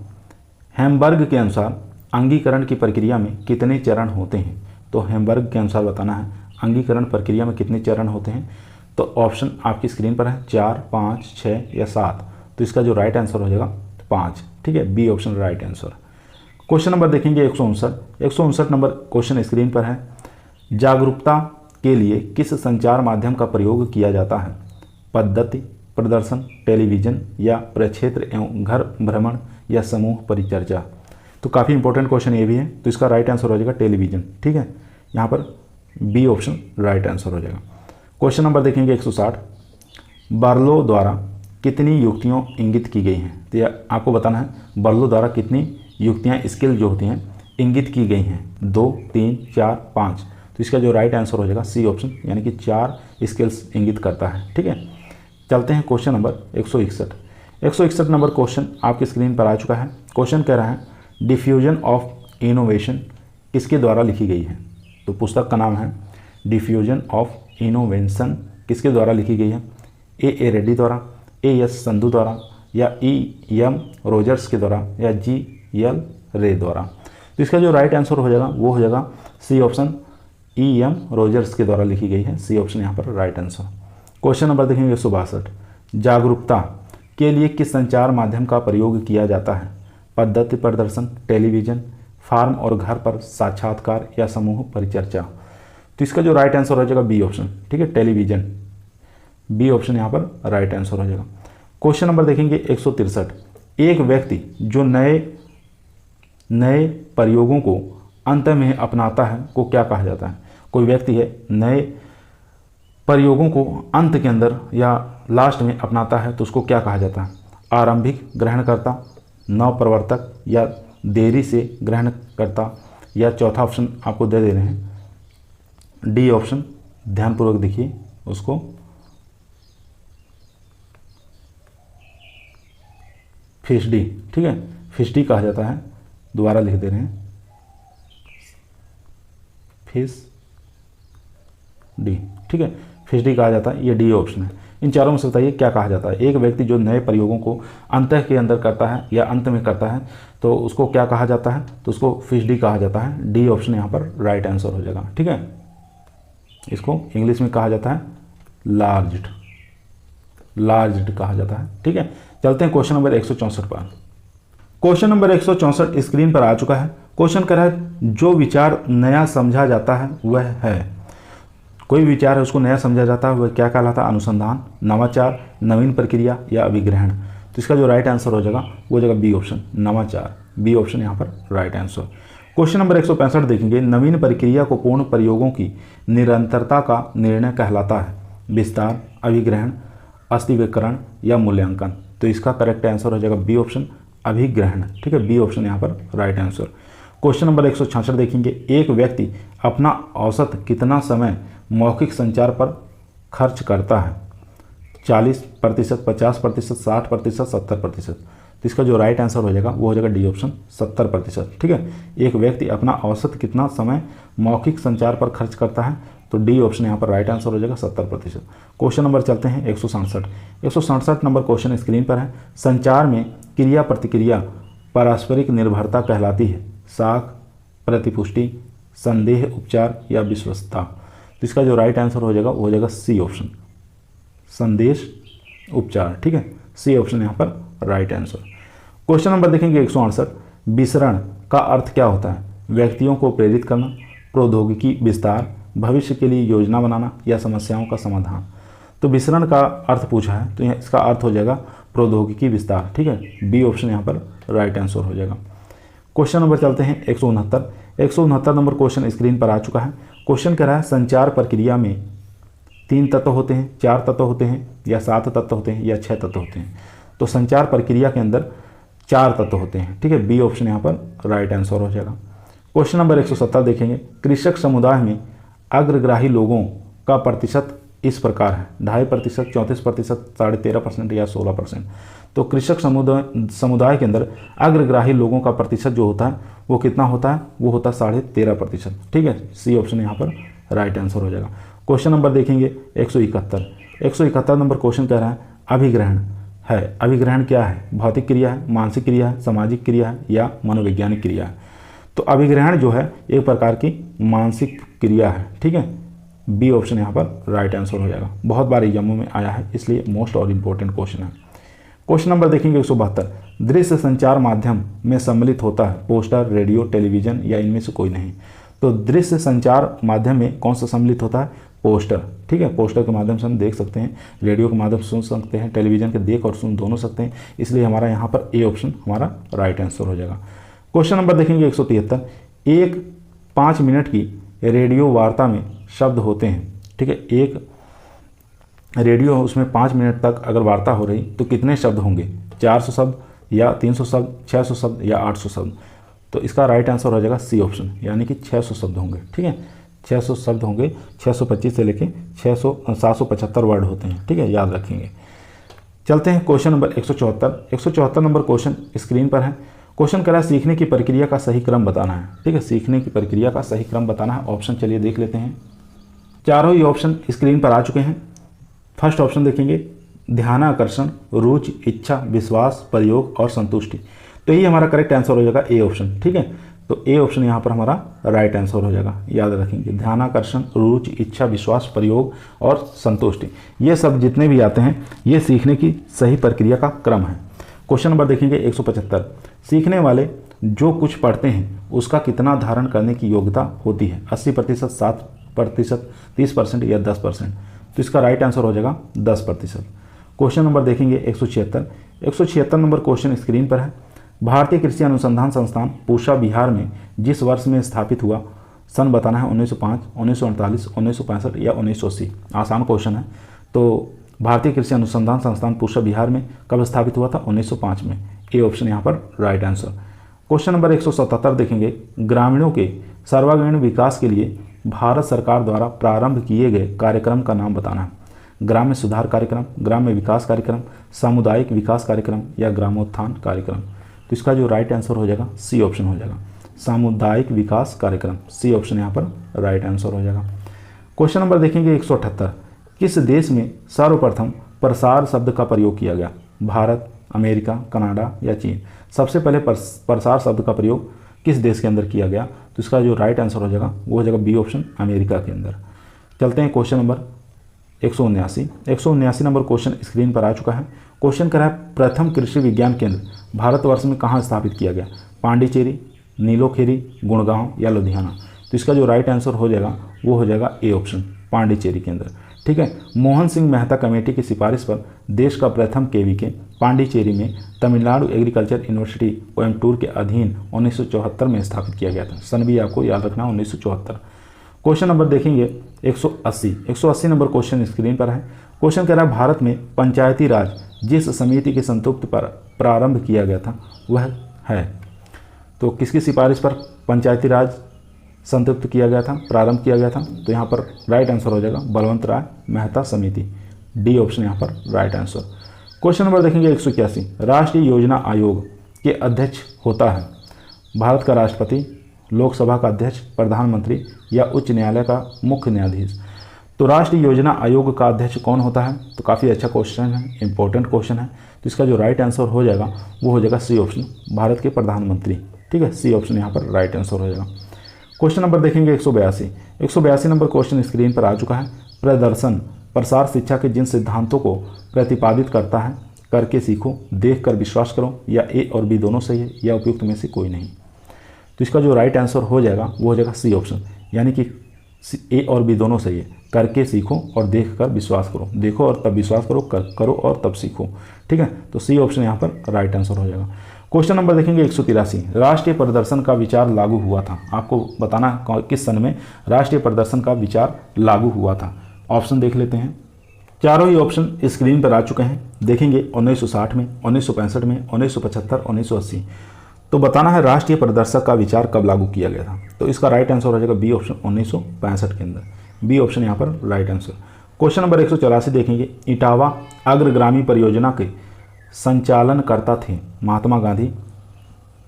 हेम्बर्ग के अनुसार अंगीकरण की प्रक्रिया में कितने चरण होते हैं। तो हेम्बर्ग के अनुसार बताना है अंगीकरण प्रक्रिया में कितने चरण होते हैं। तो ऑप्शन आपकी स्क्रीन पर है 4, 5, 6 या 7। तो इसका जो राइट आंसर हो जाएगा 5। ठीक है, B option right answer. Question number देखेंगे 159 नंबर क्वेश्चन स्क्रीन पर है, जागरूकता के लिए किस संचार माध्यम का प्रयोग किया जाता है, पद्धति, प्रदर्शन, टेलीविजन या प्रक्षेत्र एवं घर भ्रमण या समूह परिचर्चा। तो काफ़ी इंपॉर्टेंट क्वेश्चन ये भी है। तो इसका राइट आंसर हो जाएगा टेलीविजन। ठीक है, यहाँ पर बी ऑप्शन राइट आंसर हो जाएगा। क्वेश्चन नंबर देखेंगे 160, बार्लो द्वारा कितनी युक्तियाँ इंगित की गई हैं। तो यह आपको बताना है बार्लो द्वारा कितनी युक्तियाँ, स्किल जो होती हैं इंगित की गई हैं, 2, 3, 4, 5। तो इसका जो राइट आंसर हो जाएगा सी ऑप्शन, यानी कि 4 स्किल्स इंगित करता है। ठीक है, चलते हैं क्वेश्चन नंबर 161 नंबर क्वेश्चन आपकी स्क्रीन पर आ चुका है। क्वेश्चन कह रहा है, डिफ्यूजन ऑफ इनोवेशन किसके द्वारा लिखी गई है। तो पुस्तक का नाम है डिफ्यूजन ऑफ इनोवेशन, किसके द्वारा लिखी गई है, ए रेड्डी द्वारा, एस संधू द्वारा या एम रोजर्स के द्वारा या GL रे द्वारा। तो इसका जो राइट आंसर हो जाएगा वो हो जाएगा सी ऑप्शन, एम रोजर्स के द्वारा लिखी गई है, सी ऑप्शन यहाँ पर राइट आंसर। क्वेश्चन नंबर देखेंगे 162, जागरूकता के लिए किस संचार माध्यम का प्रयोग किया जाता है, पद्धति, प्रदर्शन, टेलीविजन, फार्म और घर पर साक्षात्कार या समूह परिचर्चा। तो इसका जो राइट आंसर हो जाएगा बी ऑप्शन। ठीक है, टेलीविजन, बी ऑप्शन यहाँ पर राइट आंसर हो जाएगा। क्वेश्चन नंबर देखेंगे 163, एक व्यक्ति जो नए प्रयोगों को अंत में अपनाता है को क्या कहा जाता है। कोई व्यक्ति है नए प्रयोगों को अंत के अंदर या लास्ट में अपनाता है तो उसको क्या कहा जाता है, आरंभिक ग्रहणकर्ता, नव प्रवर्तक या देरी से ग्रहणकर्ता या चौथा ऑप्शन आपको दे रहे हैं डी ऑप्शन। ध्यानपूर्वक देखिए उसको, फिश डी। ठीक है, फिश डी कहा जाता है, दोबारा लिख दे रहे हैं फिश डी। ठीक है, फिश डी कहा जाता है, ये डी ऑप्शन है। इन चारों में से बताइए क्या कहा जाता है। एक व्यक्ति जो नए प्रयोगों को अंत के अंदर करता है या अंत में करता है तो उसको क्या कहा जाता है, तो उसको फिश डी कहा जाता है, डी ऑप्शन यहाँ पर राइट आंसर हो जाएगा। ठीक है, इसको इंग्लिश में कहा जाता है लार्ज्ड कहा जाता है। ठीक है, चलते हैं क्वेश्चन नंबर 164 पर। क्वेश्चन नंबर 164 स्क्रीन पर आ चुका है। क्वेश्चन कर रहा है, जो विचार नया समझा जाता है वह है। कोई विचार है उसको नया समझा जाता है, वह क्या कहलाता है? अनुसंधान, नवाचार, नवीन प्रक्रिया या अभिग्रहण। तो इसका जो राइट आंसर हो जाएगा वो हो जाएगा बी ऑप्शन, नवाचार। बी ऑप्शन यहाँ पर राइट आंसर। क्वेश्चन नंबर 165 देखेंगे, नवीन प्रक्रिया को पूर्ण प्रयोगों की निरंतरता का निर्णय कहलाता है? विस्तार, अभिग्रहण, अस्थिरीकरण या मूल्यांकन। तो इसका करेक्ट आंसर हो जाएगा बी ऑप्शन, अभिग्रहण। ठीक है, बी ऑप्शन यहाँ पर राइट आंसर। क्वेश्चन नंबर 166 देखेंगे, एक व्यक्ति अपना औसत कितना समय मौखिक संचार पर खर्च करता है? 40%, 50%, 60%, 70%। तो इसका जो राइट आंसर हो जाएगा वो हो जाएगा डी ऑप्शन, 70%। ठीक है, एक व्यक्ति अपना औसत कितना समय मौखिक संचार पर खर्च करता है? तो डी ऑप्शन यहाँ पर राइट आंसर हो जाएगा 70%। क्वेश्चन नंबर चलते हैं 167। 167 नंबर क्वेश्चन स्क्रीन पर है, संचार में क्रिया प्रतिक्रिया पारस्परिक निर्भरता कहलाती है? साख, प्रतिपुष्टि, संदेह उपचार या विश्वस्तता। तो इसका जो राइट आंसर हो जाएगा वो हो जाएगा सी ऑप्शन, संदेश उपचार। ठीक है, सी ऑप्शन यहाँ पर राइट आंसर। क्वेश्चन नंबर देखेंगे 168, विसरण का अर्थ क्या होता है? व्यक्तियों को प्रेरित करना, प्रौद्योगिकी विस्तार, भविष्य के लिए योजना बनाना या समस्याओं का समाधान। तो विसरण का अर्थ पूछा है तो इसका अर्थ हो जाएगा प्रौद्योगिकी विस्तार। ठीक है, बी ऑप्शन यहाँ पर राइट आंसर हो जाएगा। क्वेश्चन नंबर चलते हैं 169। 169 नंबर क्वेश्चन स्क्रीन पर आ चुका है। क्वेश्चन कह रहा है, संचार प्रक्रिया में 3 तत्व होते हैं, 4 तत्व होते हैं या 7 तत्व होते हैं या 6 तत्व होते हैं? तो संचार प्रक्रिया के अंदर 4 तत्व होते हैं। ठीक है, बी ऑप्शन यहाँ पर राइट आंसर हो जाएगा। क्वेश्चन नंबर 170 देखेंगे, कृषक समुदाय में अग्रग्राही लोगों का प्रतिशत इस प्रकार है? 2.5%, 34%, 13.5% या 16%। तो कृषक समुदाय के अंदर अग्रग्राही लोगों का प्रतिशत जो होता है वो कितना होता है? वो होता है 13.5%। ठीक है, सी ऑप्शन यहाँ पर राइट आंसर हो जाएगा। क्वेश्चन नंबर देखेंगे 171। 171 नंबर क्वेश्चन कह रहा है, अभिग्रहण है? अभिग्रहण क्या है? भौतिक क्रिया है, मानसिक क्रिया है, सामाजिक क्रिया है या मनोवैज्ञानिक क्रिया है? तो अभिग्रहण जो है एक प्रकार की मानसिक क्रिया है। ठीक है, बी ऑप्शन यहाँ पर राइट आंसर हो जाएगा। बहुत बार एग्जामों में आया है इसलिए मोस्ट और इम्पोर्टेंट क्वेश्चन है। क्वेश्चन नंबर देखेंगे 172, दृश्य संचार माध्यम में सम्मिलित होता है? पोस्टर, रेडियो, टेलीविजन या इनमें से कोई नहीं? तो दृश्य संचार माध्यम में कौन सा सम्मिलित होता है? पोस्टर। ठीक है, पोस्टर के माध्यम से हम देख सकते हैं, रेडियो के माध्यम से सुन सकते हैं, टेलीविजन के देख और सुन दोनों सकते हैं, इसलिए हमारा यहाँ पर ए ऑप्शन हमारा राइट आंसर हो जाएगा। क्वेश्चन नंबर देखेंगे 173, एक 5 मिनट की रेडियो वार्ता में शब्द होते हैं? ठीक है, एक रेडियो उसमें 5 मिनट तक अगर वार्ता हो रही तो कितने शब्द होंगे? 400 शब्द या 300 शब्द, 600 शब्द या 800 शब्द? तो इसका राइट आंसर हो जाएगा सी ऑप्शन, यानी कि 600 शब्द होंगे। ठीक है, 600 शब्द होंगे, 625 से लेके 775 वर्ड होते हैं। ठीक है, याद रखेंगे। चलते हैं question number 174। 174 number question screen पर है। क्वेश्चन कह रहा है, सीखने की प्रक्रिया का सही क्रम बताना है। ठीक है, सीखने की प्रक्रिया का सही क्रम बताना है। ऑप्शन चलिए देख लेते हैं। चारों ही ऑप्शन स्क्रीन पर आ चुके हैं। फर्स्ट ऑप्शन देखेंगे, ध्यानाकर्षण, रुचि, इच्छा, विश्वास, प्रयोग और संतुष्टि। तो ये हमारा करेक्ट आंसर हो जाएगा ए ऑप्शन। ठीक है, तो ए ऑप्शन यहाँ पर हमारा राइट आंसर हो जाएगा। याद रखेंगे, ध्यानाकर्षण, रुचि, इच्छा, विश्वास, प्रयोग और संतुष्टि, ये सब जितने भी आते हैं ये सीखने की सही प्रक्रिया का क्रम है। क्वेश्चन नंबर देखेंगे 175, सीखने वाले जो कुछ पढ़ते हैं उसका कितना धारण करने की योग्यता होती है? 80%, 7%, 30% या 10%? तो इसका राइट आंसर हो जाएगा 10%। क्वेश्चन नंबर देखेंगे 176। 176 नंबर क्वेश्चन स्क्रीन पर है। भारतीय कृषि अनुसंधान संस्थान पूसा बिहार में जिस वर्ष में स्थापित हुआ, सन बताना है 1905, 1948, 1965 या 1980। आसान क्वेश्चन है। तो भारतीय कृषि अनुसंधान संस्थान पूसा बिहार में कब स्थापित हुआ था? 1905 में। ए ऑप्शन यहाँ पर राइट आंसर। क्वेश्चन नंबर 177 देखेंगे, ग्रामीणों के सर्वांगीण विकास के लिए भारत सरकार द्वारा प्रारंभ किए गए कार्यक्रम का नाम बताना है। ग्राम्य सुधार कार्यक्रम, ग्राम्य विकास कार्यक्रम, सामुदायिक विकास कार्यक्रम या ग्रामोत्थान कार्यक्रम? तो इसका जो राइट आंसर हो जाएगा सी ऑप्शन हो जाएगा, सामुदायिक विकास कार्यक्रम। सी ऑप्शन यहाँ पर राइट आंसर हो जाएगा। क्वेश्चन नंबर देखेंगे 178, किस देश में सर्वप्रथम प्रसार शब्द का प्रयोग किया गया? भारत, अमेरिका, कनाडा या चीन? सबसे पहले प्रसार शब्द का प्रयोग किस देश के अंदर किया गया? तो इसका जो राइट आंसर हो जाएगा वो हो जाएगा बी ऑप्शन, अमेरिका के अंदर। चलते हैं question number 179। 179 number question screen पर आ चुका है। क्वेश्चन कर रहा है, प्रथम कृषि विज्ञान केंद्र भारतवर्ष में कहाँ स्थापित किया गया? पांडिचेरी, नीलोखेरी, गुड़गांव या लुधियाना? तो इसका जो राइट आंसर हो जाएगा वो हो जाएगा ए ऑप्शन, पांडिचेरी के अंदर। ठीक है, मोहन सिंह मेहता कमेटी की सिफारिश पर देश का प्रथम केवीके पांडिचेरी में तमिलनाडु एग्रीकल्चर यूनिवर्सिटी कोयम्बटूर के अधीन 1974 में स्थापित किया गया था। सन भी आपको याद रखना 1974। क्वेश्चन नंबर देखेंगे 180 नंबर क्वेश्चन स्क्रीन पर है। क्वेश्चन कह रहा है भारत में पंचायती राज जिस समिति के संतुप्त पर प्रारंभ किया गया था वह है, तो किसकी सिफारिश पर पंचायती राज संतुप्त किया गया था, प्रारंभ किया गया था? तो यहाँ पर राइट आंसर हो जाएगा बलवंत राय मेहता समिति, डी ऑप्शन यहाँ पर राइट आंसर। क्वेश्चन नंबर देखेंगे 181। राष्ट्रीय योजना आयोग के अध्यक्ष होता है भारत का राष्ट्रपति, लोकसभा का अध्यक्ष, प्रधानमंत्री या उच्च न्यायालय का मुख्य न्यायाधीश? तो राष्ट्रीय योजना आयोग का अध्यक्ष कौन होता है? तो काफ़ी अच्छा क्वेश्चन है, इंपॉर्टेंट क्वेश्चन है। तो इसका जो राइट आंसर हो जाएगा वो हो जाएगा सी ऑप्शन, भारत के प्रधानमंत्री। ठीक है, सी ऑप्शन यहाँ पर राइट आंसर हो जाएगा। क्वेश्चन नंबर देखेंगे 182 नंबर क्वेश्चन स्क्रीन पर आ चुका है। प्रदर्शन प्रसार शिक्षा के जिन सिद्धांतों को प्रतिपादित करता है, करके सीखो, देख कर विश्वास करो, या ए और बी दोनों सही है या उपयुक्त में से कोई नहीं? तो इसका जो राइट आंसर हो जाएगा वो हो जाएगा सी ऑप्शन, यानी कि ए और बी दोनों सही है। करके सीखो और देख कर विश्वास करो, देखो और तब विश्वास करो, करो और तब सीखो। ठीक है, तो सी ऑप्शन यहाँ पर राइट आंसर हो जाएगा। क्वेश्चन नंबर देखेंगे 183। राष्ट्रीय प्रदर्शन का विचार लागू हुआ था, आपको बताना किस सन में राष्ट्रीय प्रदर्शन का विचार लागू हुआ था। ऑप्शन देख लेते हैं, चारों ही ऑप्शन स्क्रीन पर आ चुके हैं। देखेंगे 1960 में, 1965 में, 1975, 1980। तो बताना है राष्ट्रीय प्रदर्शन का विचार कब लागू किया गया था। तो इसका राइट आंसर हो जाएगा बी ऑप्शन 1965 के अंदर, बी ऑप्शन यहाँ पर राइट आंसर। क्वेश्चन नंबर 184 देखेंगे। इटावा अग्रगामी परियोजना के संचालनकर्ता थे Mahatma Gandhi,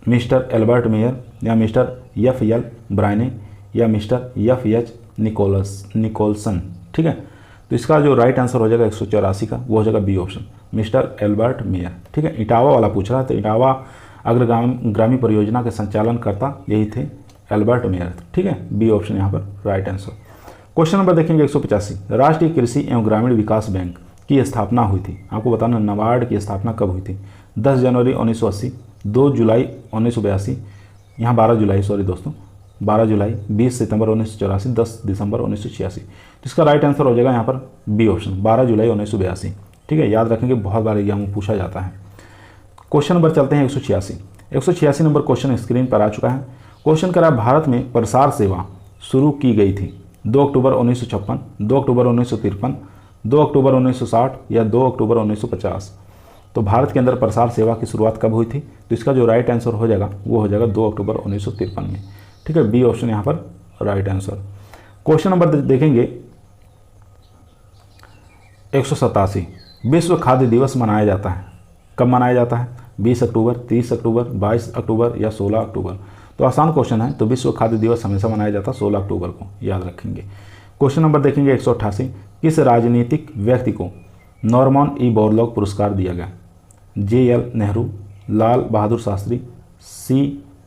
mister Albert mayor या मिस्टर एफ एल ब्रायने या मिस्टर एफ एच निकोलसन? ठीक है, तो इसका जो राइट आंसर हो जाएगा 184 का वो हो जाएगा B option, mister Albert Mayer. ठीक है, इटावा वाला पूछ रहा है, तो इटावा अग्रगामी परियोजना के संचालनकर्ता यही थे एल्बर्ट मेयर। ठीक है, बी ऑप्शन यहाँ पर राइट आंसर। क्वेश्चन नंबर देखेंगे 185। राष्ट्रीय कृषि एवं ग्रामीण विकास बैंक की स्थापना हुई थी, आपको बताना नाबार्ड की स्थापना कब हुई थी? 10 जनवरी 1980, 2 जुलाई 1982, यहाँ 12 जुलाई, सॉरी दोस्तों 12 जुलाई, 20 सितंबर 1984, 10 दिसंबर 1986। तो इसका राइट आंसर हो जाएगा यहाँ पर बी ऑप्शन, 12 जुलाई 1982। ठीक है, याद रखेंगे, बहुत बार एग्जाम में पूछा जाता है। क्वेश्चन नंबर चलते हैं 186 नंबर क्वेश्चन स्क्रीन पर आ चुका है। क्वेश्चन करा भारत में प्रसार सेवा शुरू की गई थी 2 अक्टूबर 1956, 2 अक्टूबर 1953, 2 अक्टूबर 1960 या 2 अक्टूबर 1950? तो भारत के अंदर प्रसार सेवा की शुरुआत कब हुई थी? तो इसका जो राइट आंसर हो जाएगा वो हो जाएगा 2 अक्टूबर 1953 में। ठीक है, बी ऑप्शन यहाँ पर राइट आंसर। क्वेश्चन नंबर देखेंगे 187। विश्व खाद्य दिवस मनाया जाता है, कब मनाया जाता है? 20 अक्टूबर, 30 अक्टूबर, 22 अक्टूबर या 16 अक्टूबर? तो आसान क्वेश्चन है, तो विश्व खाद्य दिवस हमेशा मनाया जाता है 16 अक्टूबर को, याद रखेंगे। क्वेश्चन नंबर देखेंगे 188। किस राजनीतिक व्यक्ति को नॉर्मन ई बोरलॉग पुरस्कार दिया गया? JL नेहरू, लाल बहादुर शास्त्री, C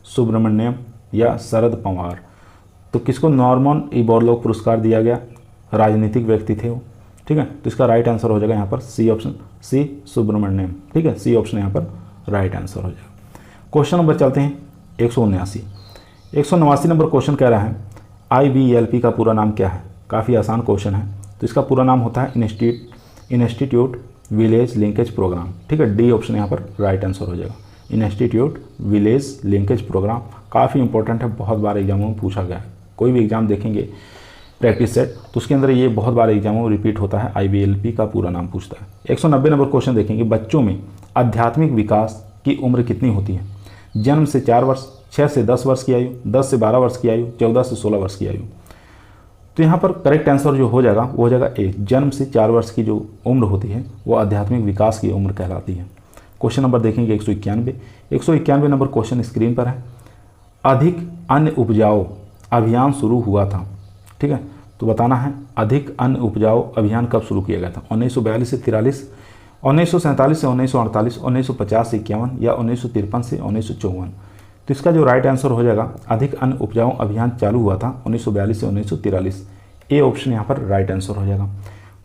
सुब्रमण्यम या शरद पवार? तो किसको नॉर्मन ई बोरलॉग पुरस्कार दिया गया? राजनीतिक व्यक्ति थे वो। ठीक है, तो इसका राइट आंसर हो जाएगा यहाँ पर सी ऑप्शन, C सुब्रमण्यम। ठीक है, सी ऑप्शन यहाँ पर राइट आंसर हो जाएगा। क्वेश्चन नंबर चलते हैं 179 नंबर क्वेश्चन कह रहा है IBLP का पूरा नाम क्या है? काफ़ी आसान क्वेश्चन है। तो इसका पूरा नाम होता है इंस्टीट्यूट विलेज लिंकेज प्रोग्राम। ठीक है, डी ऑप्शन यहाँ पर राइट आंसर हो जाएगा, इंस्टीट्यूट विलेज लिंकेज प्रोग्राम। काफ़ी इंपॉर्टेंट है, बहुत बार एग्जामों में पूछा गया है। कोई भी एग्जाम देखेंगे प्रैक्टिस सेट तो उसके अंदर ये बहुत बार एग्जामों में रिपीट होता है, IBLP का पूरा नाम पूछता है। 190 नंबर क्वेश्चन देखेंगे। बच्चों में आध्यात्मिक विकास की उम्र कितनी होती है? जन्म से 4 वर्ष, 6 से 10 वर्ष की आयु, 10 से 12 वर्ष की आयु, 14 से 16 वर्ष की आयु? तो यहाँ पर करेक्ट आंसर जो हो जाएगा वो हो जाएगा ए, जन्म से 4 वर्ष की जो उम्र होती है वो आध्यात्मिक विकास की उम्र कहलाती है। क्वेश्चन नंबर देखेंगे 191 नंबर क्वेश्चन स्क्रीन पर है। अधिक अन्न उपजाओ अभियान शुरू हुआ था। ठीक है, तो बताना है अधिक अन्न उपजाओ अभियान कब शुरू किया गया था? 1942 से 43, 1947 से 1948, 1950 से 51 या 1953 से 1954? तो इसका जो राइट आंसर हो जाएगा अधिक अन्न उपजाऊ अभियान चालू हुआ था 1942 से 1943। ए ऑप्शन यहाँ पर राइट आंसर हो जाएगा।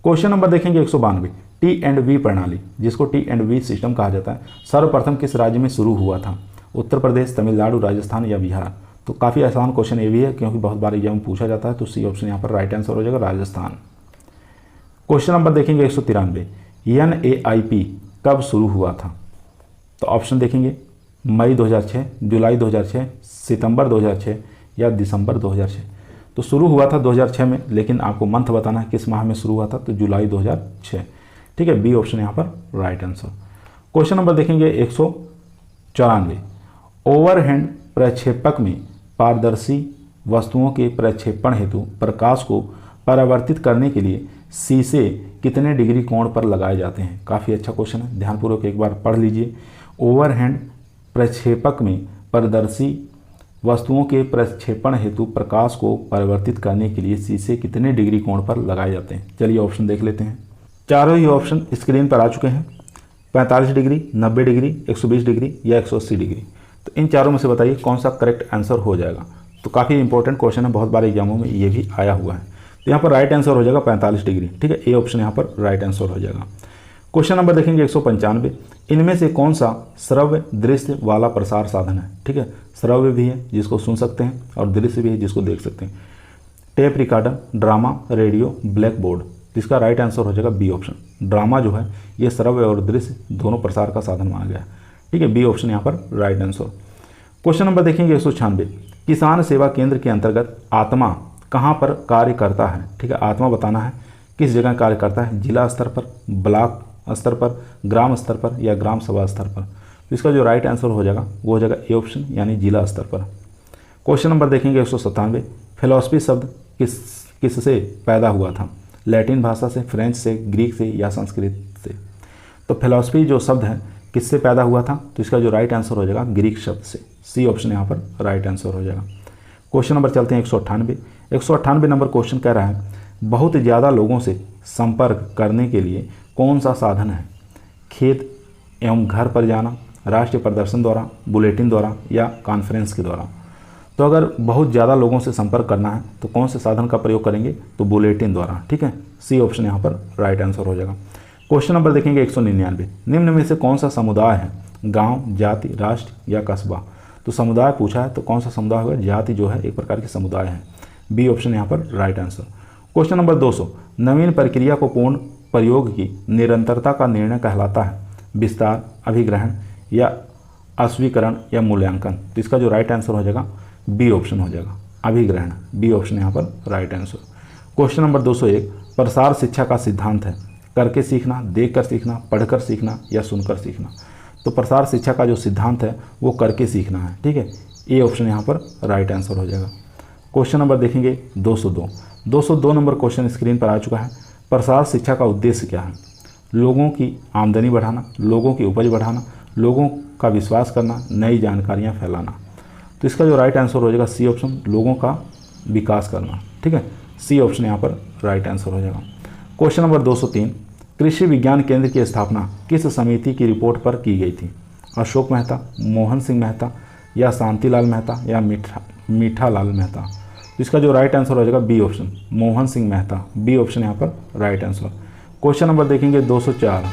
क्वेश्चन नंबर देखेंगे 192। T&V प्रणाली, जिसको T&V सिस्टम कहा जाता है, सर्वप्रथम किस राज्य में शुरू हुआ था? उत्तर प्रदेश, तमिलनाडु, राजस्थान या बिहार? तो काफ़ी आसान क्वेश्चन ये भी है क्योंकि बहुत बार एग्जाम में पूछा जाता है। तो सी ऑप्शन यहाँ पर राइट आंसर हो जाएगा, राजस्थान। क्वेश्चन नंबर देखेंगे 193, NAIP कब शुरू हुआ था? तो ऑप्शन देखेंगे मई 2006, जुलाई 2006, सितंबर 2006 या दिसंबर 2006। तो शुरू हुआ था 2006 में, लेकिन आपको मंथ बताना है किस माह में शुरू हुआ था, तो जुलाई 2006। ठीक है, बी ऑप्शन यहाँ पर राइट आंसर। क्वेश्चन नंबर देखेंगे 194, ओवरहेड प्रक्षेपक में पारदर्शी वस्तुओं के प्रक्षेपण हेतु प्रकाश को परावर्तित करने के लिए शीशे कितने डिग्री कोण पर लगाए जाते हैं? काफ़ी अच्छा क्वेश्चन है, ध्यानपूर्वक एक बार पढ़ लीजिए। ओवरहेड प्रक्षेपक में पारदर्शी वस्तुओं के प्रक्षेपण हेतु प्रकाश को परावर्तित करने के लिए शीशे कितने डिग्री कोण पर लगाए जाते हैं? चलिए ऑप्शन देख लेते हैं। चारों ही ऑप्शन स्क्रीन पर आ चुके हैं, 45 डिग्री, 90 डिग्री, 120 डिग्री या 180 डिग्री। तो इन चारों में से बताइए कौन सा करेक्ट आंसर हो जाएगा। तो काफ़ी इंपॉर्टेंट क्वेश्चन है, बहुत बार एग्जामों में ये भी आया हुआ है। तो यहाँ पर राइट आंसर हो जाएगा 45 डिग्री। ठीक है, ए ऑप्शन यहाँ पर राइट आंसर हो जाएगा। क्वेश्चन नंबर देखेंगे 195, इनमें से कौन सा श्रव्य दृश्य वाला प्रसार साधन है? ठीक है, श्रव्य भी है जिसको सुन सकते हैं और दृश्य भी है जिसको देख सकते हैं। Tape recorder, drama, radio, black board. इसका राइट आंसर हो जाएगा बी ऑप्शन। ड्रामा जो है ये श्रव्य और दृश्य दोनों प्रसार का साधन माना गया है। ठीक है, बी ऑप्शन यहाँ पर राइट आंसर। क्वेश्चन नंबर देखेंगे 196, किसान सेवा केंद्र के अंतर्गत आत्मा कहाँ पर कार्य करता है? ठीक है, आत्मा बताना है किस जगह कार्य करता है, जिला स्तर पर, ब्लॉक स्तर पर, ग्राम स्तर पर या ग्राम सभा स्तर पर। तो इसका जो राइट आंसर हो जाएगा वो हो जाएगा ए ऑप्शन यानी जिला स्तर पर। क्वेश्चन नंबर देखेंगे 197, फिलॉसफी शब्द किससे पैदा हुआ था? लैटिन भाषा से, फ्रेंच से, ग्रीक से या संस्कृत से? तो फिलॉसफी जो शब्द है किससे पैदा हुआ था? तो इसका जो राइट आंसर हो जाएगा ग्रीक शब्द से। सी ऑप्शन यहाँ पर राइट आंसर हो जाएगा। क्वेश्चन नंबर चलते हैं 198 नंबर क्वेश्चन कह रहा है बहुत ज़्यादा लोगों से संपर्क करने के लिए कौन सा साधन है? खेत एवं घर पर जाना, राष्ट्रीय प्रदर्शन द्वारा, बुलेटिन द्वारा या कॉन्फ्रेंस के द्वारा। तो अगर बहुत ज़्यादा लोगों से संपर्क करना है तो कौन से साधन का प्रयोग करेंगे? तो बुलेटिन द्वारा। ठीक है, सी ऑप्शन यहाँ पर राइट आंसर हो जाएगा। क्वेश्चन नंबर देखेंगे 199, निम्न में से कौन सा समुदाय है? गांव, जाति, राष्ट्र या कस्बा? तो समुदाय पूछा है तो कौन सा समुदाय होगा? जाति जो है एक प्रकार की समुदाय है। बी ऑप्शन यहाँ पर राइट आंसर। क्वेश्चन नंबर 200, नवीन प्रक्रिया को पूर्ण प्रयोग की निरंतरता का निर्णय कहलाता है? विस्तार, अभिग्रहण या अस्वीकरण या मूल्यांकन? तो इसका जो राइट आंसर हो जाएगा बी ऑप्शन हो जाएगा, अभिग्रहण। बी ऑप्शन यहाँ पर राइट आंसर। क्वेश्चन नंबर 201, प्रसार शिक्षा का सिद्धांत है करके सीखना, देखकर सीखना, पढ़कर सीखना या सुनकर सीखना? तो प्रसार शिक्षा का जो सिद्धांत है वो करके सीखना है। ठीक है, ए ऑप्शन यहाँ पर राइट आंसर हो जाएगा। क्वेश्चन नंबर देखेंगे 202 नंबर क्वेश्चन स्क्रीन पर आ चुका है। प्रसार शिक्षा का उद्देश्य क्या है? लोगों की आमदनी बढ़ाना, लोगों की उपज बढ़ाना, लोगों का विश्वास करना, नई जानकारियाँ फैलाना? तो इसका जो राइट आंसर हो जाएगा सी ऑप्शन, लोगों का विकास करना। ठीक है, सी ऑप्शन यहाँ पर राइट आंसर हो जाएगा। क्वेश्चन नंबर 203, कृषि विज्ञान केंद्र की स्थापना किस समिति की रिपोर्ट पर की गई थी? अशोक मेहता, मोहन सिंह मेहता या शांतिलाल मेहता या मीठालाल मेहता? तो इसका जो राइट आंसर हो जाएगा B option, Mohan Singh Mehta. B option यहाँ पर राइट आंसर। क्वेश्चन नंबर देखेंगे 204।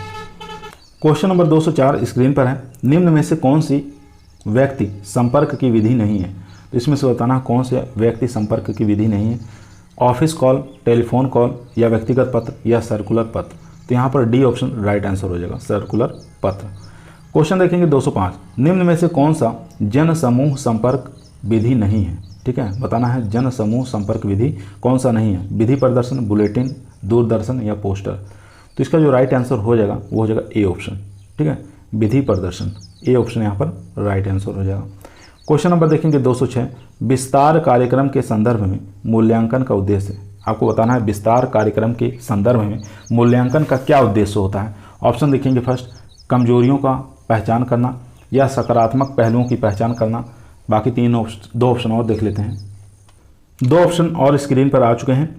क्वेश्चन नंबर 204 स्क्रीन पर है, निम्न में से कौन सी व्यक्ति संपर्क की विधि नहीं है? तो इसमें से बताना कौन से व्यक्ति संपर्क की विधि नहीं है? ऑफिस कॉल, टेलीफोन कॉल या व्यक्तिगत पत्र या सर्कुलर पत्र? तो यहाँ पर डी ऑप्शन राइट आंसर हो जाएगा, सर्कुलर पत्र। क्वेश्चन देखेंगे 205, निम्न में से कौन सा जन समूह संपर्क विधि नहीं है? ठीक है, बताना है जन समूह संपर्क विधि कौन सा नहीं है? विधि प्रदर्शन, बुलेटिन, दूरदर्शन या पोस्टर? तो इसका जो राइट आंसर हो जाएगा वो हो जाएगा ए ऑप्शन। ठीक है, विधि प्रदर्शन। ए ऑप्शन यहाँ पर राइट आंसर हो जाएगा। क्वेश्चन नंबर देखेंगे 206, विस्तार कार्यक्रम के संदर्भ में मूल्यांकन का उद्देश्य? आपको बताना है विस्तार कार्यक्रम के संदर्भ में मूल्यांकन का क्या उद्देश्य होता है? ऑप्शन देखेंगे फर्स्ट, कमजोरियों का पहचान करना या सकारात्मक पहलुओं की पहचान करना। बाकी दो ऑप्शन और देख लेते हैं। दो ऑप्शन और स्क्रीन पर आ चुके हैं,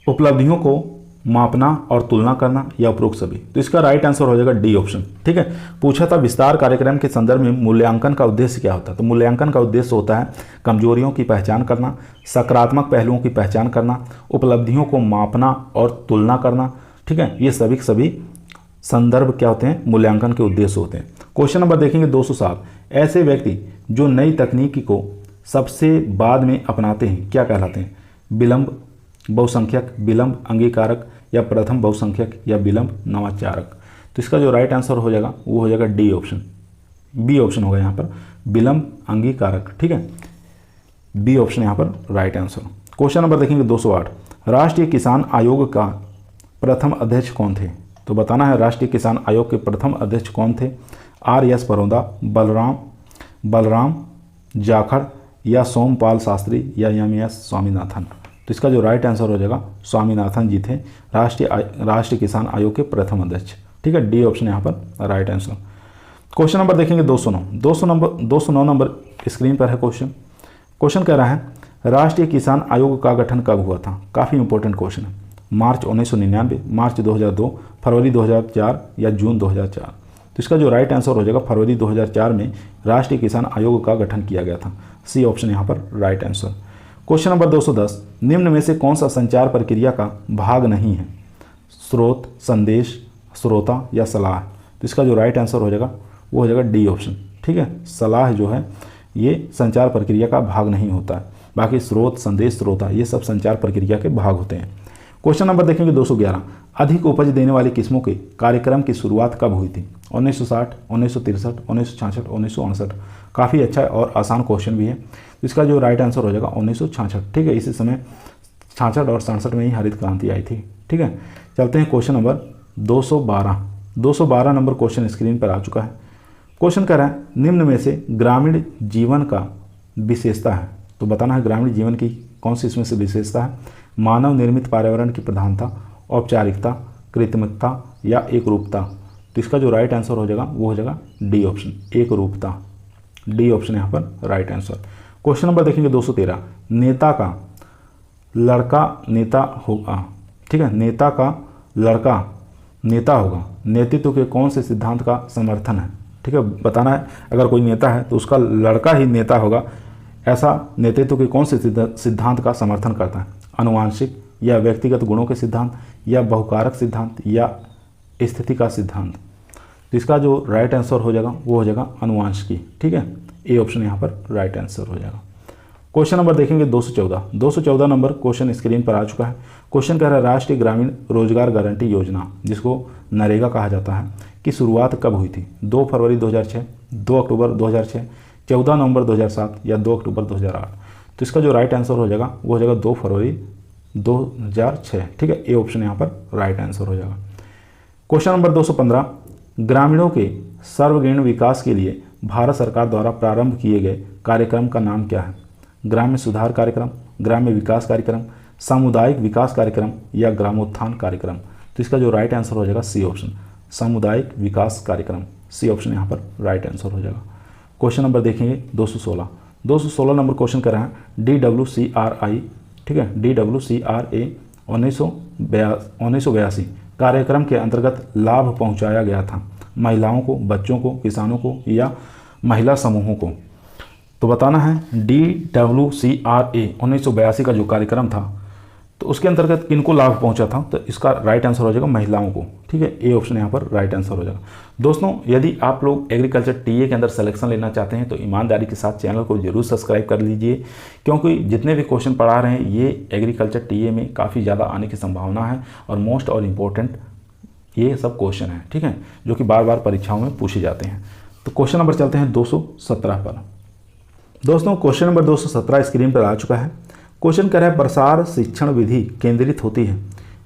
उपलब्धियों को मापना और तुलना करना या उपरोक्त सभी? तो इसका राइट आंसर हो जाएगा डी ऑप्शन। ठीक है, पूछा था विस्तार कार्यक्रम के संदर्भ में मूल्यांकन का उद्देश्य क्या होता है? तो मूल्यांकन का उद्देश्य होता है कमजोरियों की पहचान करना, सकारात्मक पहलुओं की पहचान करना, उपलब्धियों को मापना और तुलना करना। ठीक है, ये सभी संदर्भ क्या होते हैं? मूल्यांकन के उद्देश्य होते हैं। क्वेश्चन नंबर देखेंगे 207, ऐसे व्यक्ति जो नई तकनीकी को सबसे बाद में अपनाते हैं क्या कहलाते हैं? विलंब बहुसंख्यक, विलंब अंगीकारक, या प्रथम बहुसंख्यक, या विलंब नवाचारक। तो इसका जो राइट आंसर हो जाएगा वो हो जाएगा डी ऑप्शन, बी ऑप्शन होगा यहाँ पर, विलंब अंगीकारक। ठीक है, बी ऑप्शन यहाँ पर राइट आंसर। क्वेश्चन नंबर देखेंगे 208, राष्ट्रीय किसान आयोग का प्रथम अध्यक्ष कौन थे? तो बताना है राष्ट्रीय किसान आयोग के प्रथम अध्यक्ष कौन थे? आर एस परोदा, बलराम जाखड़, या सोमपाल शास्त्री, या एम एस स्वामीनाथन। तो इसका जो राइट आंसर हो जाएगा स्वामीनाथन जी थे राष्ट्रीय किसान आयोग के प्रथम अध्यक्ष। ठीक है, डी ऑप्शन यहाँ पर राइट आंसर। क्वेश्चन नंबर देखेंगे 209 नंबर स्क्रीन पर है क्वेश्चन। क्वेश्चन कह रहा है राष्ट्रीय किसान आयोग का गठन कब हुआ था? काफ़ी इंपॉर्टेंट क्वेश्चन है। मार्च 1999, मार्च 2002, फरवरी 2004, या जून 2004। तो इसका जो राइट आंसर हो जाएगा फरवरी 2004 में राष्ट्रीय किसान आयोग का गठन किया गया था। सी ऑप्शन यहाँ पर राइट आंसर। क्वेश्चन नंबर 210, निम्न में से कौन सा संचार प्रक्रिया का भाग नहीं है? स्रोत, संदेश, श्रोता, या सलाह। तो इसका जो राइट आंसर हो जाएगा वो हो जाएगा डी ऑप्शन। ठीक है, सलाह जो है ये संचार प्रक्रिया का भाग नहीं होता है, बाकी स्रोत, संदेश, श्रोता ये सब संचार प्रक्रिया के भाग होते हैं। क्वेश्चन नंबर देखेंगे 211, अधिक उपज देने वाली किस्मों के कार्यक्रम की शुरुआत कब हुई थी? 1960, 1963, 1966, 1968। काफ़ी अच्छा और आसान क्वेश्चन भी है। तो इसका जो राइट आंसर हो जाएगा 1966। ठीक है, इसी समय 66 और 67 में ही हरित क्रांति आई थी। ठीक है, चलते हैं question number 212 number question screen पर आ चुका है। क्वेश्चन कह रहा है निम्न में से ग्रामीण जीवन का विशेषता है। तो बताना है ग्रामीण जीवन की कौन सी इसमें से विशेषता है? मानव निर्मित पर्यावरण की प्रधानता, औपचारिकता, कृत्रिमता, या एकरूपता। तो इसका जो राइट आंसर हो जाएगा वो हो जाएगा डी ऑप्शन, एकरूपता। डी ऑप्शन यहाँ पर राइट आंसर। क्वेश्चन नंबर देखेंगे 213, नेता का लड़का नेता होगा। ठीक है, नेता का लड़का नेता होगा, नेतृत्व के कौन से सिद्धांत का समर्थन है? ठीक है, बताना है अगर कोई नेता है तो उसका लड़का ही नेता होगा, ऐसा नेतृत्व के कौन से सिद्धांत का समर्थन करता है? आनुवांशिक, या व्यक्तिगत गुणों के सिद्धांत, या बहुकारक सिद्धांत, या स्थिति का सिद्धांत। तो इसका जो राइट आंसर हो जाएगा वो हो जाएगा आनुवांशिकी। ठीक है, ए ऑप्शन यहाँ पर राइट आंसर हो जाएगा। क्वेश्चन नंबर देखेंगे 214 नंबर क्वेश्चन स्क्रीन पर आ चुका है। क्वेश्चन कह रहा है राष्ट्रीय ग्रामीण रोजगार गारंटी योजना, जिसको नरेगा कहा जाता है, की शुरुआत कब हुई थी? 2 फरवरी 2006, 2 अक्टूबर 2006, 14 नवंबर 2007, या 2 अक्टूबर 2008। तो इसका जो राइट आंसर हो जाएगा वो हो जाएगा 2 फरवरी 2006। ठीक है, ए ऑप्शन यहाँ पर राइट आंसर हो जाएगा। क्वेश्चन नंबर 215, ग्रामीणों के सर्वग्रामीण विकास के लिए भारत सरकार द्वारा प्रारंभ किए गए कार्यक्रम का नाम क्या है? ग्राम्य सुधार कार्यक्रम, ग्राम्य विकास कार्यक्रम, सामुदायिक विकास कार्यक्रम, या ग्रामोत्थान कार्यक्रम। तो इसका जो राइट आंसर हो जाएगा सी ऑप्शन, सामुदायिक विकास कार्यक्रम। सी ऑप्शन यहाँ पर राइट आंसर हो जाएगा। क्वेश्चन नंबर देखेंगे 216 नंबर क्वेश्चन कर रहे हैं DWCRI। ठीक है, DWCRA 1982 कार्यक्रम के अंतर्गत लाभ पहुंचाया गया था महिलाओं को, बच्चों को, किसानों को, या महिला समूहों को। तो बताना है DWCRA 1982 का जो कार्यक्रम था तो उसके अंतर्गत किनको लाभ पहुंचा था? तो इसका राइट आंसर हो जाएगा महिलाओं को। ठीक है, ए ऑप्शन यहाँ पर राइट आंसर हो जाएगा। दोस्तों, यदि आप लोग एग्रीकल्चर टीए के अंदर सिलेक्शन लेना चाहते हैं तो ईमानदारी के साथ चैनल को जरूर सब्सक्राइब कर लीजिए, क्योंकि जितने भी क्वेश्चन पढ़ा रहे हैं ये एग्रीकल्चर टीए में काफ़ी ज़्यादा आने की संभावना है और मोस्ट और इम्पोर्टेंट ये सब क्वेश्चन हैं। ठीक है, जो कि बार बार परीक्षाओं में पूछे जाते हैं। तो क्वेश्चन नंबर चलते हैं 217 पर। दोस्तों, क्वेश्चन नंबर 217 स्क्रीन पर आ चुका है। क्वेश्चन कह रहा है प्रसार शिक्षण विधि केंद्रित होती है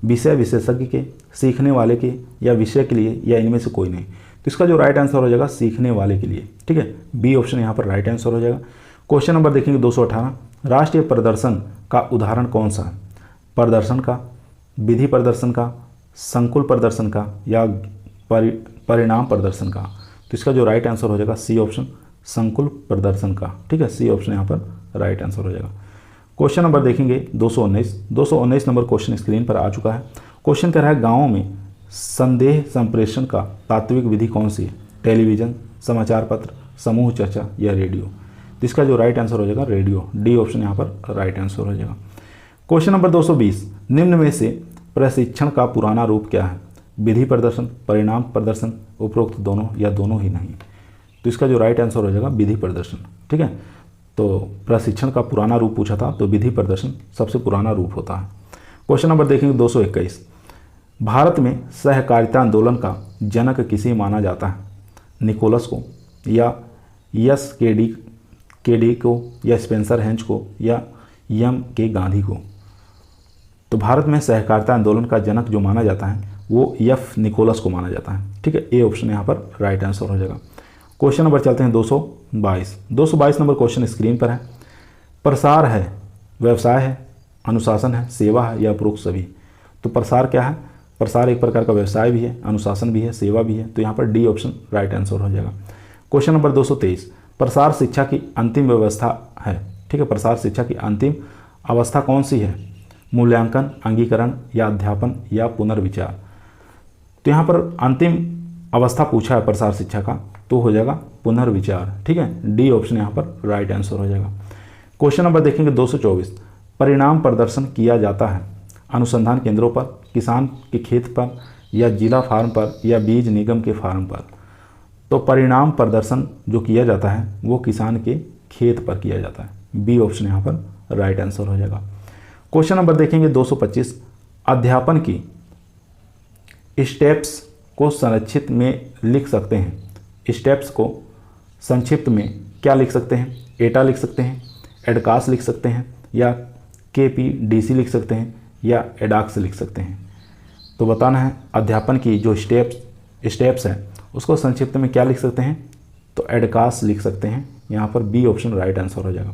विषय विशेषज्ञ के, सीखने वाले के, या विषय के लिए, या इनमें से कोई नहीं। तो इसका जो राइट आंसर हो जाएगा सीखने वाले के लिए। ठीक है, बी ऑप्शन यहाँ पर राइट आंसर हो जाएगा। क्वेश्चन नंबर देखेंगे 218, राष्ट्रीय प्रदर्शन का उदाहरण कौन सा है? प्रदर्शन का, विधि प्रदर्शन का, संकुल प्रदर्शन का, या परिणाम प्रदर्शन का। तो इसका जो राइट आंसर हो जाएगा सी ऑप्शन, संकुल प्रदर्शन का। ठीक है, सी ऑप्शन यहाँ पर राइट आंसर हो जाएगा। क्वेश्चन नंबर देखेंगे 219 नंबर क्वेश्चन स्क्रीन पर आ चुका है। क्वेश्चन कह रहा है गाँव में संदेह संप्रेषण का तात्विक विधि कौन सी है? टेलीविज़न, समाचार पत्र, समूह चर्चा, या रेडियो। तो इसका जो राइट आंसर हो जाएगा रेडियो। डी ऑप्शन यहाँ पर राइट आंसर हो जाएगा। क्वेश्चन नंबर 220, निम्न में से प्रशिक्षण का पुराना रूप क्या है? विधि प्रदर्शन, परिणाम प्रदर्शन, उपरोक्त दोनों, या दोनों ही नहीं। तो इसका जो राइट आंसर हो जाएगा विधि प्रदर्शन। ठीक है, तो प्रशिक्षण का पुराना रूप पूछा था, तो विधि प्रदर्शन सबसे पुराना रूप होता है। क्वेश्चन नंबर देखेंगे 221, भारत में सहकारिता आंदोलन का जनक किसे माना जाता है? निकोलस को, या यस के डी को, या स्पेंसर हेंज को, या एम के गांधी को? तो भारत में सहकारिता आंदोलन का जनक जो माना जाता है वो एफ निकोलस को माना जाता है। ठीक है, ए ऑप्शन यहाँ पर राइट आंसर हो जाएगा। क्वेश्चन नंबर चलते हैं 222 नंबर क्वेश्चन स्क्रीन पर है। प्रसार है, व्यवसाय है, अनुशासन है, सेवा है, या उपरोक्त सभी? तो प्रसार क्या है? प्रसार एक प्रकार का व्यवसाय भी है, अनुशासन भी है, सेवा भी है, तो यहाँ पर डी ऑप्शन राइट आंसर हो जाएगा। क्वेश्चन नंबर 223, प्रसार शिक्षा की अंतिम व्यवस्था है। ठीक है, प्रसार शिक्षा की अंतिम अवस्था कौन सी है? मूल्यांकन, अंगीकरण, या अध्यापन, या पुनर्विचार? तो यहाँ पर अंतिम अवस्था पूछा है प्रसार शिक्षा का, तो हो जाएगा पुनर्विचार। ठीक है, डी ऑप्शन यहाँ पर राइट आंसर हो जाएगा। क्वेश्चन नंबर देखेंगे 224, परिणाम प्रदर्शन किया जाता है अनुसंधान केंद्रों पर, किसान के खेत पर, या जिला फार्म पर, या बीज निगम के फार्म पर? तो परिणाम प्रदर्शन जो किया जाता है वो किसान के खेत पर किया जाता है। बी ऑप्शन यहाँ पर राइट आंसर हो जाएगा। क्वेश्चन नंबर देखेंगे 225, अध्यापन की स्टेप्स को संरक्षित में लिख सकते हैं। स्टेप्स को संक्षिप्त में क्या लिख सकते हैं? एटा लिख सकते हैं, एडकास लिख सकते हैं, या केपीडीसी लिख सकते हैं, या एडाक्स लिख सकते हैं? तो बताना है अध्यापन की जो स्टेप्स है उसको संक्षिप्त में क्या लिख सकते हैं? तो एडकास लिख सकते हैं। यहाँ पर बी ऑप्शन राइट आंसर हो जाएगा।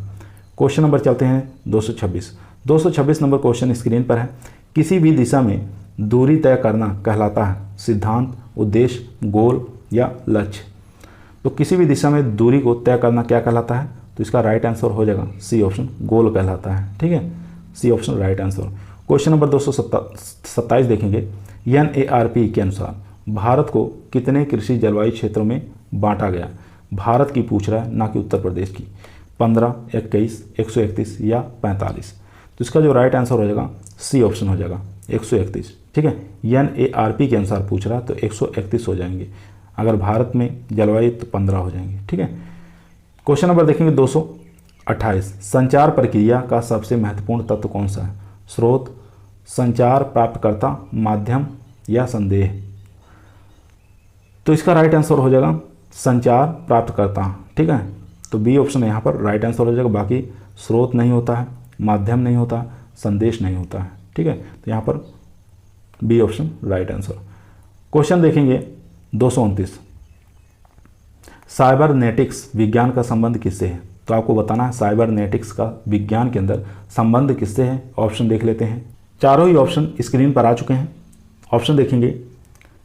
क्वेश्चन नंबर चलते हैं 226 नंबर क्वेश्चन स्क्रीन पर है। किसी भी दिशा में दूरी तय करना कहलाता है सिद्धांत, उद्देश्य, गोल, या लक्ष्य? तो किसी भी दिशा में दूरी को तय करना क्या कहलाता है? तो इसका राइट आंसर हो जाएगा सी ऑप्शन, गोल कहलाता है। ठीक है, C option right answer. Question number 227 देखेंगे। NARP के अनुसार भारत को कितने कृषि जलवायु क्षेत्रों में बांटा गया? भारत की पूछ रहा है, ना कि उत्तर प्रदेश की। 15, 21, 131, या 45? तो इसका जो राइट आंसर हो जाएगा सी ऑप्शन हो जाएगा 131। ठीक है, NARP के अनुसार पूछ रहा है तो 131 हो जाएंगे। अगर भारत में जलवायु तो 15 हो जाएंगे। ठीक है, क्वेश्चन नंबर देखेंगे 228, संचार प्रक्रिया का सबसे महत्वपूर्ण तत्व कौन सा है? स्रोत, संचार प्राप्तकर्ता, माध्यम, या संदेह? तो इसका राइट आंसर हो जाएगा संचार प्राप्तकर्ता। ठीक है, तो बी ऑप्शन यहाँ पर राइट आंसर हो जाएगा। बाकी स्रोत नहीं होता है, माध्यम नहीं होता है, संदेश नहीं होता है। ठीक है, तो यहाँ पर B option right answer. Question देखेंगे 229, साइबरनेटिक्स विज्ञान का संबंध किससे है? तो आपको बताना है साइबरनेटिक्स का विज्ञान के अंदर संबंध किससे है। ऑप्शन देख लेते हैं, चारों ही ऑप्शन स्क्रीन पर आ चुके हैं। ऑप्शन देखेंगे,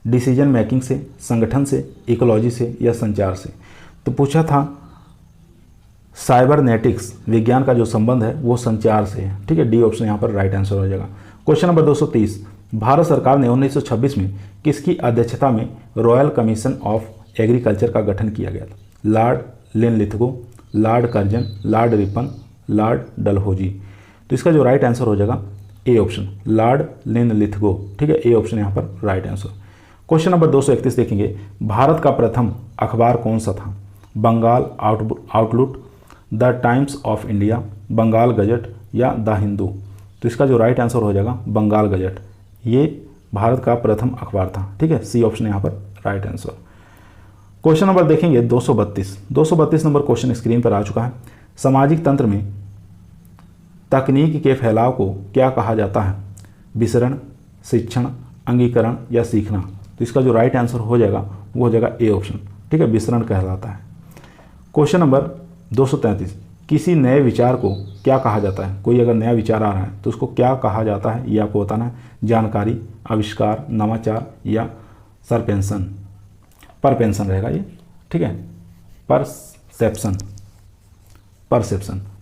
डिसीजन मेकिंग से, संगठन से, इकोलॉजी से, या संचार से? तो पूछा था साइबरनेटिक्स विज्ञान का जो संबंध है वो संचार से है। ठीक है, डी ऑप्शन यहाँ पर राइट आंसर हो जाएगा। क्वेश्चन नंबर 230, भारत सरकार ने 1926 में किसकी अध्यक्षता में रॉयल कमीशन ऑफ एग्रीकल्चर का गठन किया गया था? Lord Linlithgow, Lord Curzon, Lord Ripon, Lord Dalhousie? तो इसका जो राइट आंसर हो जाएगा ए ऑप्शन, लॉर्ड लिनलिथगो। ठीक है, ए ऑप्शन यहाँ पर राइट आंसर। क्वेश्चन नंबर 231 देखेंगे, भारत का प्रथम अखबार कौन सा था? Bengal Outlook, the Times of India, Bengal Gazette, या द हिंदू? तो इसका जो राइट आंसर हो जाएगा बंगाल गजट। ये भारत का प्रथम अखबार था। ठीक है, सी ऑप्शन यहाँ पर राइट आंसर। क्वेश्चन नंबर देखेंगे 232 नंबर क्वेश्चन स्क्रीन पर आ चुका है। सामाजिक तंत्र में तकनीक के फैलाव को क्या कहा जाता है? विसरण, शिक्षण, अंगीकरण, या सीखना? तो इसका जो राइट आंसर हो जाएगा वो हो जाएगा ए ऑप्शन। ठीक है, विसरण कहलाता है। क्वेश्चन नंबर 233, किसी नए विचार को क्या कहा जाता है? कोई अगर नया विचार आ रहा है तो उसको क्या कहा जाता है ये आपको बताना है। जानकारी, आविष्कार, नवाचार, या परपेंशन रहेगा ये। ठीक है, परसेप्शन।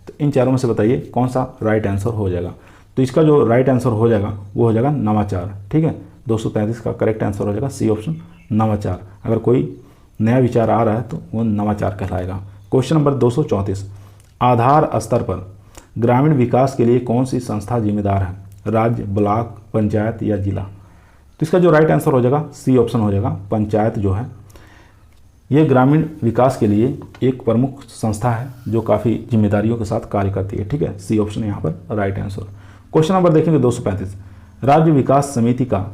तो इन चारों में से बताइए कौन सा राइट आंसर हो जाएगा? तो इसका जो राइट आंसर हो जाएगा वो हो जाएगा नवाचार। ठीक है, 233 का करेक्ट आंसर हो जाएगा सी ऑप्शन, नवाचार। अगर कोई नया विचार आ रहा है तो वो नवाचार कहलाएगा। क्वेश्चन नंबर 234, आधार स्तर पर ग्रामीण विकास के लिए कौन सी संस्था जिम्मेदार है? राज्य, ब्लॉक, पंचायत, या जिला? तो इसका जो राइट आंसर हो जाएगा सी ऑप्शन हो जाएगा, पंचायत जो है ये ग्रामीण विकास के लिए एक प्रमुख संस्था है जो काफ़ी जिम्मेदारियों के साथ कार्य करती है। ठीक है, सी ऑप्शन यहाँ पर राइट आंसर। क्वेश्चन नंबर देखेंगे 235, राज्य विकास समिति का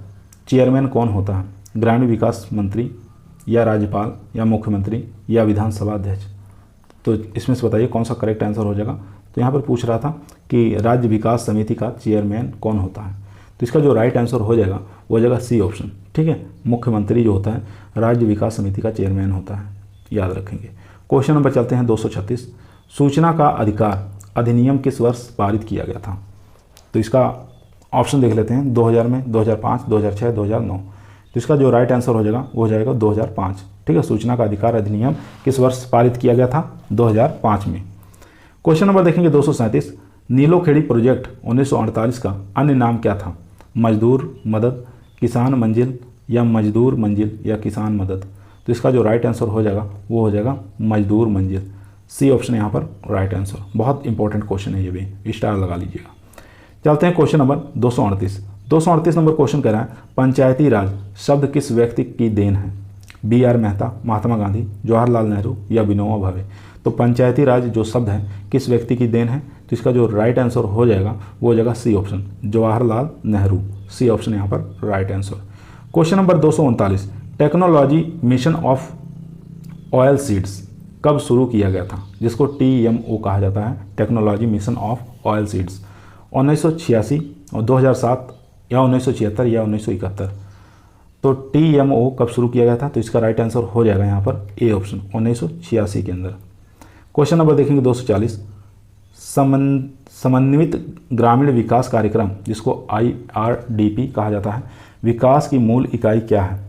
चेयरमैन कौन होता है? ग्रामीण विकास मंत्री या राज्यपाल या मुख्यमंत्री या विधानसभा अध्यक्ष? तो इसमें से बताइए कौन सा करेक्ट आंसर हो जाएगा। तो यहाँ पर पूछ रहा था कि राज्य विकास समिति का चेयरमैन कौन होता है, तो इसका जो राइट आंसर हो जाएगा वो हो जाएगा सी ऑप्शन। ठीक है, मुख्यमंत्री जो होता है राज्य विकास समिति का चेयरमैन होता है, याद रखेंगे। क्वेश्चन नंबर चलते हैं 236, सूचना का अधिकार अधिनियम किस वर्ष पारित किया गया था? तो इसका ऑप्शन देख लेते हैं, 2000 में, 2005, 2006, 2009। तो इसका जो राइट आंसर हो जाएगा वो हो जाएगा 2005। ठीक है, सूचना का अधिकार अधिनियम किस वर्ष पारित किया गया था? 2005 में। क्वेश्चन नंबर देखेंगे 237, नीलोखेड़ी प्रोजेक्ट 1948 का अन्य नाम क्या था? मजदूर मदद, किसान मंजिल या मजदूर मंजिल या किसान मदद? तो इसका जो राइट आंसर हो जाएगा वो हो जाएगा मजदूर मंजिल। सी ऑप्शन यहाँ पर राइट आंसर। बहुत इंपॉर्टेंट क्वेश्चन है, ये भी स्टार लगा लीजिएगा। चलते हैं क्वेश्चन नंबर 238 नंबर क्वेश्चन कह रहा है, पंचायती राज शब्द किस व्यक्ति की देन है? B.R. मेहता, महात्मा गांधी, जवाहरलाल नेहरू या विनोबा भावे? तो पंचायती राज जो शब्द है किस व्यक्ति की देन है? तो इसका जो राइट आंसर हो जाएगा वो हो जाएगा C option, Jawaharlal Nehru. C option यहाँ पर right answer. Question number 239, technology mission of oil seeds कब शुरू किया गया था? जिसको TMO कहा जाता है, technology mission of oil seeds. 1986 और 2007 या 1976 या 1971? तो TMO कब शुरू किया गया था? तो इसका राइट आंसर हो जाएगा यहाँ पर ए ऑप्शन, 1986 के अंदर। क्वेश्चन नंबर देखेंगे 240, समन्वित ग्रामीण विकास कार्यक्रम जिसको IRDP कहा जाता है, विकास की मूल इकाई क्या है?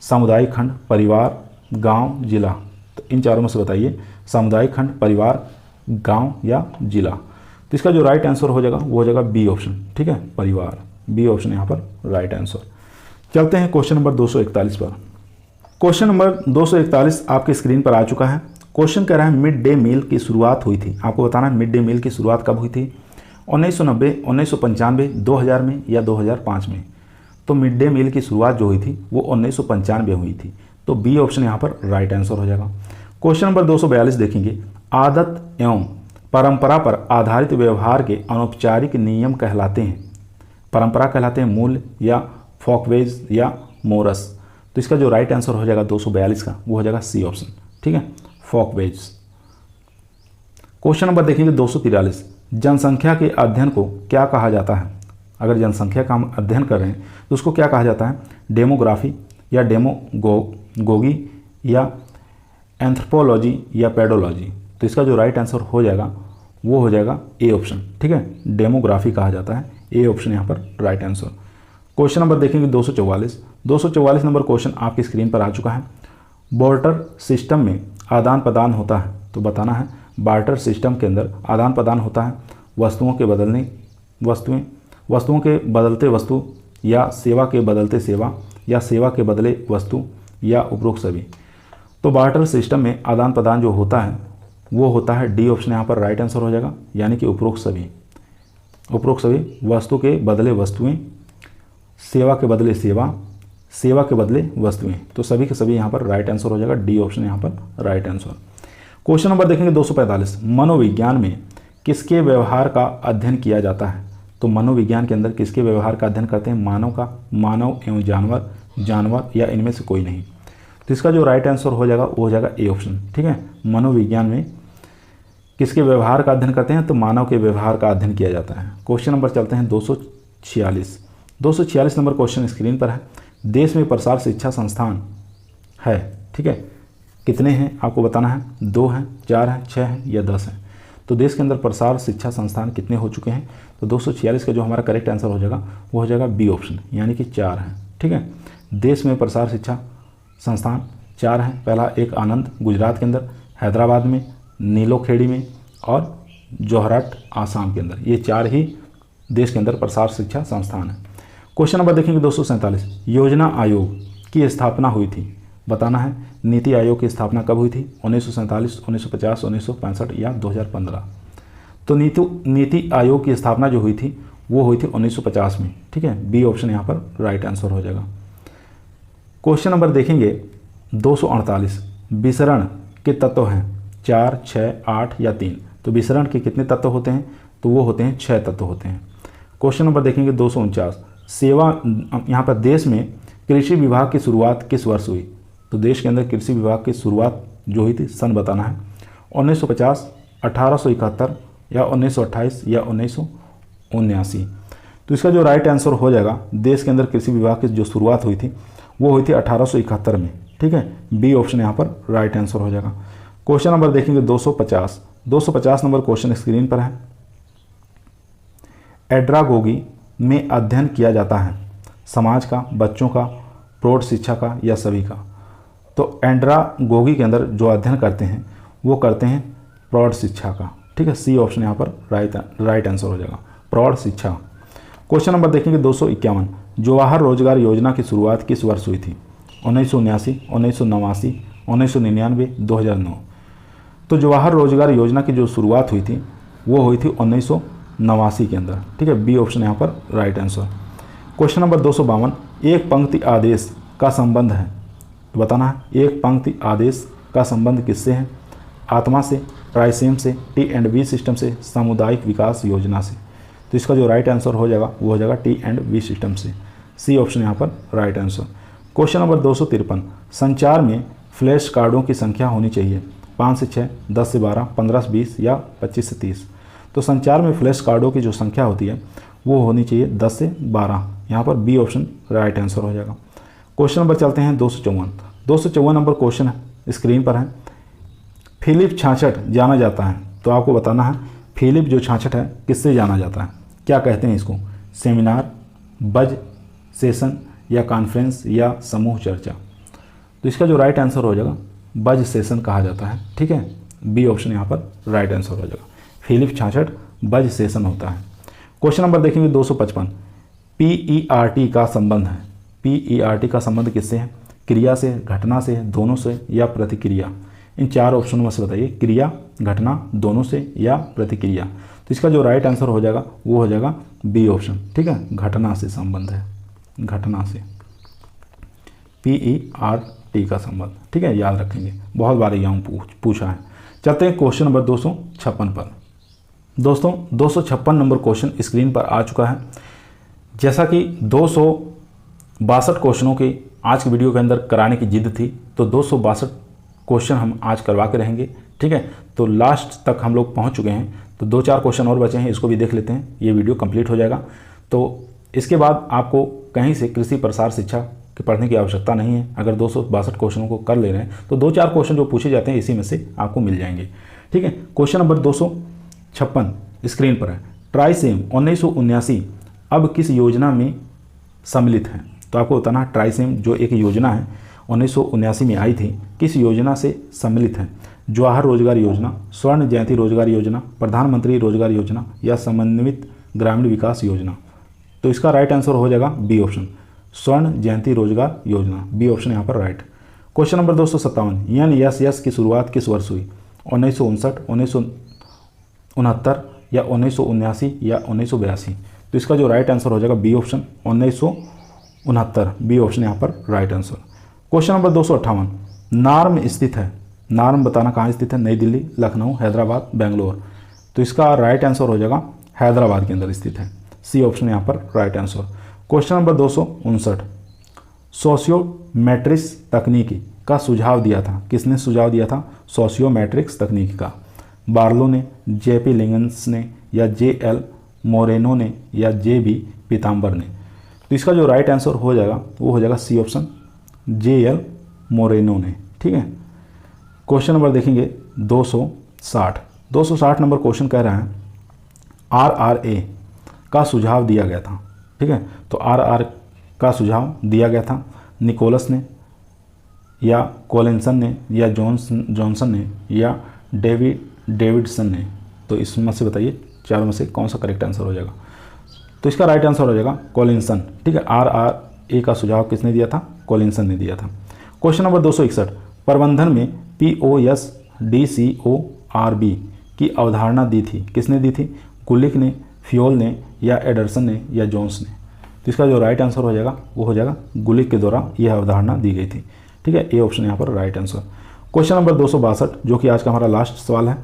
सामुदायिक खंड, परिवार, गांव, जिला? तो इन चारों में से बताइए, सामुदायिक खंड, परिवार, गांव या जिला? तो इसका जो राइट आंसर हो जाएगा वो हो जाएगा बी ऑप्शन। ठीक है, परिवार। बी ऑप्शन यहाँ पर राइट आंसर। चलते हैं क्वेश्चन नंबर 241 पर। क्वेश्चन नंबर 241 आपके स्क्रीन पर आ चुका है। क्वेश्चन कह रहा है मिड डे मील की शुरुआत हुई थी, आपको बताना है मिड डे मील की शुरुआत कब हुई थी? 1990, 1995, 2000 में या 2005 में? तो मिड डे मील की शुरुआत जो हुई थी वो 1995 हुई थी। तो बी ऑप्शन यहाँ पर राइट आंसर हो जाएगा। क्वेश्चन नंबर 242 देखेंगे, आदत एवं परंपरा पर आधारित व्यवहार के अनौपचारिक नियम कहलाते हैं? परंपरा कहलाते हैं मूल्य या फोकवेज या मोरस? तो इसका जो राइट आंसर हो जाएगा 242 का वो हो जाएगा सी ऑप्शन। ठीक है, फोकवेज। क्वेश्चन नंबर देखेंगे 243, जनसंख्या के अध्ययन को क्या कहा जाता है? अगर जनसंख्या का हम अध्ययन कर रहे हैं तो उसको क्या कहा जाता है? डेमोग्राफी या डेमोगोगी या एंथ्रोपोलॉजी या पेडोलॉजी? तो इसका जो राइट आंसर हो जाएगा वो हो जाएगा ए ऑप्शन। ठीक है, डेमोग्राफी कहा जाता है। ए ऑप्शन यहाँ पर राइट आंसर। क्वेश्चन नंबर देखेंगे 244 नंबर क्वेश्चन आपकी स्क्रीन पर आ चुका है। बार्टर सिस्टम में आदान प्रदान होता है, तो बताना है बार्टर सिस्टम के अंदर आदान प्रदान होता है वस्तुओं के बदलते वस्तु या सेवा के बदलते सेवा या सेवा के बदले वस्तु या उपरोक्त सभी? तो बार्टर सिस्टम में आदान प्रदान जो होता है वो होता है डी ऑप्शन यहाँ पर राइट आंसर हो जाएगा, यानी कि उपरोक्त सभी। वस्तु के बदले वस्तुएं, सेवा के बदले सेवा, सेवा के बदले वस्तुएं। तो सभी के सभी यहाँ पर राइट आंसर हो जाएगा, डी ऑप्शन यहाँ पर राइट आंसर। क्वेश्चन नंबर देखेंगे 245, मनोविज्ञान में किसके व्यवहार का अध्ययन किया जाता है? तो मनोविज्ञान के अंदर किसके व्यवहार का अध्ययन करते हैं? मानव का, मानव एवं जानवर या इनमें से कोई नहीं? तो इसका जो राइट आंसर हो जाएगा वो हो जाएगा ए ऑप्शन। ठीक है, मनोविज्ञान में किसके व्यवहार का अध्ययन करते हैं? तो मानव के व्यवहार का अध्ययन किया जाता है। क्वेश्चन नंबर चलते हैं 246 नंबर क्वेश्चन स्क्रीन पर है। देश में प्रसार शिक्षा संस्थान है, ठीक है, कितने हैं आपको बताना है? 2 हैं, 4 हैं, 6 हैं या 10 हैं? तो देश के अंदर प्रसार शिक्षा संस्थान कितने हो चुके हैं? तो 246 का जो हमारा करेक्ट आंसर हो जाएगा वो हो जाएगा बी ऑप्शन, यानी कि 4 हैं। ठीक है, देश में प्रसार शिक्षा संस्थान 4 हैं। पहला एक आनंद गुजरात के अंदर, हैदराबाद में, नीलोखेड़ी में और जोरहाट आसाम के अंदर। ये 4 ही देश के अंदर प्रसार शिक्षा संस्थान है। क्वेश्चन नंबर देखेंगे 247, योजना आयोग की स्थापना हुई थी, बताना है नीति आयोग की स्थापना कब हुई थी? 1947, 1950, 1965 या 2015? तो नीति आयोग की स्थापना जो हुई थी वो हुई थी 1950 में। ठीक है, बी ऑप्शन यहाँ पर राइट आंसर हो जाएगा। क्वेश्चन नंबर देखेंगे 248, विसरण के तत्व हैं 4, 6, 8 या 3। तो विसरण के कितने तत्व होते हैं? तो वो होते हैं 6 तत्व होते हैं। क्वेश्चन नंबर देखेंगे 249, सेवा, यहाँ पर देश में कृषि विभाग की शुरुआत किस वर्ष हुई? तो देश के अंदर कृषि विभाग की शुरुआत जो हुई थी सन बताना है। 1950, 1871 या 1928 या 1979। तो इसका जो राइट आंसर हो जाएगा, देश के अंदर कृषि विभाग की जो शुरुआत हुई थी वो हुई थी 1871 में। ठीक है, बी ऑप्शन यहाँ पर राइट आंसर हो जाएगा। क्वेश्चन नंबर देखेंगे 250 नंबर क्वेश्चन स्क्रीन पर है। एड्रागोगी में अध्ययन किया जाता है समाज का, बच्चों का, प्रौढ़ शिक्षा का या सभी का? तो एंड्रागोगी के अंदर जो अध्ययन करते हैं वो करते हैं प्रौढ़ शिक्षा का। ठीक है, सी ऑप्शन यहाँ पर राइट आंसर हो जाएगा, प्रौढ़ शिक्षा। क्वेश्चन नंबर देखेंगे 251, जवाहर रोजगार योजना की शुरुआत किस वर्ष हुई थी? 1979, 1989, 1999, 2009। तो जवाहर रोजगार योजना की जो शुरुआत हुई थी वो हुई थी 1989 के अंदर। ठीक है, बी ऑप्शन यहाँ पर राइट आंसर। क्वेश्चन नंबर 252, एक पंक्ति आदेश का संबंध है, तो बताना है एक पंक्ति आदेश का संबंध किससे है? आत्मा से, ट्राइसेम से, T&V सिस्टम से, सामुदायिक विकास योजना से? तो इसका जो राइट आंसर हो जाएगा वो हो जाएगा T&V सिस्टम से, सी ऑप्शन यहाँ पर राइट आंसर। क्वेश्चन नंबर 253, संचार में फ्लैश कार्डों की संख्या होनी चाहिए 5 से 6, 10 से 12, 15 से 20 या 25 से 30। तो संचार में फ्लैश कार्डों की जो संख्या होती है वो होनी चाहिए 10 से 12। यहाँ पर बी ऑप्शन राइट आंसर हो जाएगा। क्वेश्चन नंबर चलते हैं 254 नंबर क्वेश्चन स्क्रीन पर है। फिलिप छाछठ जाना जाता है, तो आपको बताना है फिलिप जो छाछठ है किससे जाना जाता है? क्या कहते हैं इसको? सेमिनार, बज सेशन या कॉन्फ्रेंस या समूह चर्चा? तो इसका जो राइट आंसर हो जाएगा बज सेशन कहा जाता है। ठीक है, बी ऑप्शन यहाँ पर राइट आंसर हो जाएगा, फिलिप छाछठ बज सेशन होता है। क्वेश्चन नंबर देखेंगे 255, PERT का संबंध है, PERT का संबंध किससे है? क्रिया से, घटना से, दोनों से या प्रतिक्रिया? इन 4 ऑप्शनों में से बताइए, क्रिया, घटना, दोनों से या प्रतिक्रिया? तो इसका जो राइट आंसर हो जाएगा वो हो जाएगा बी ऑप्शन। ठीक है, घटना से संबंध है, घटना से, PERT का संबंध। ठीक है, याद रखेंगे, बहुत बार यहाँ पूछा है। चलते हैं क्वेश्चन नंबर 256 पर। दोस्तों 256 नंबर क्वेश्चन स्क्रीन पर आ चुका है। जैसा कि 262 क्वेश्चनों के आज की वीडियो के अंदर कराने की जिद थी, तो 262 क्वेश्चन हम आज करवा के रहेंगे। ठीक है, तो लास्ट तक हम लोग पहुंच चुके हैं, तो 2-4 क्वेश्चन और बचे हैं, इसको भी देख लेते हैं, ये वीडियो कंप्लीट हो जाएगा। तो इसके बाद आपको कहीं से कृषि प्रसार शिक्षा के पढ़ने की आवश्यकता नहीं है। अगर 262 क्वेश्चनों को कर ले रहे हैं तो 2-4 क्वेश्चन जो पूछे जाते हैं इसी में से आपको मिल जाएंगे। ठीक है, क्वेश्चन नंबर 256 स्क्रीन पर है। ट्राइसेम 1979 अब किस योजना में सम्मिलित है? तो आपको बताना है ट्राइसेम जो एक योजना है 1979 में आई थी, किस योजना से सम्मिलित है? जवाहर रोजगार योजना, स्वर्ण जयंती रोजगार योजना, प्रधानमंत्री रोजगार योजना या समन्वित ग्रामीण विकास योजना? तो इसका राइट आंसर हो जाएगा बी ऑप्शन, स्वर्ण जयंती रोजगार योजना, बी ऑप्शन यहाँ पर राइट। क्वेश्चन नंबर 257, NSS की शुरुआत किस वर्ष हुई? 1959, 1969 या 1979 या 1982? तो इसका जो राइट आंसर हो जाएगा बी ऑप्शन 1969, बी ऑप्शन यहाँ पर right answer. Question number 258, NAARM स्थित है, नार्म बताना कहाँ स्थित है? नई दिल्ली, लखनऊ, हैदराबाद, बेंगलोर? तो इसका राइट आंसर हो जाएगा हैदराबाद के अंदर स्थित है, सी ऑप्शन यहाँ पर राइट आंसर। क्वेश्चन नंबर 259, सोशियोमेट्रिक्स तकनीकी का सुझाव दिया था, किसने सुझाव दिया था सोशियोमेट्रिक्स तकनीक का? बार्लो ने, JP लिंगन्स ने या JL मोरेनो ने या JB पीताम्बर ने? तो इसका जो राइट आंसर हो जाएगा वो हो जाएगा सी ऑप्शन, JL मोरेनो ने। ठीक है, क्वेश्चन नंबर देखेंगे 260 नंबर क्वेश्चन कह रहा है RRA का सुझाव दिया गया था। ठीक है, तो RR का सुझाव दिया गया था निकोलस ने या कोलिंसन ने या जॉनसन ने या डेविडसन ने? तो इसमें से बताइए चारों में से कौन सा करेक्ट आंसर हो जाएगा? तो इसका राइट आंसर हो जाएगा कोलिंसन। ठीक है, RRA का सुझाव किसने दिया था? कोलिंसन ने दिया था। क्वेश्चन नंबर 261, प्रबंधन में POSDCORB की अवधारणा दी थी, किसने दी थी? गुलिक ने, फ्योल ने या एडरसन ने या जोन्स ने? तो इसका जो राइट आंसर हो जाएगा वो हो जाएगा गुलिक के द्वारा यह अवधारणा दी गई थी। ठीक है, ए ऑप्शन यहाँ पर राइट आंसर। क्वेश्चन नंबर 262 जो कि आज का हमारा लास्ट सवाल है,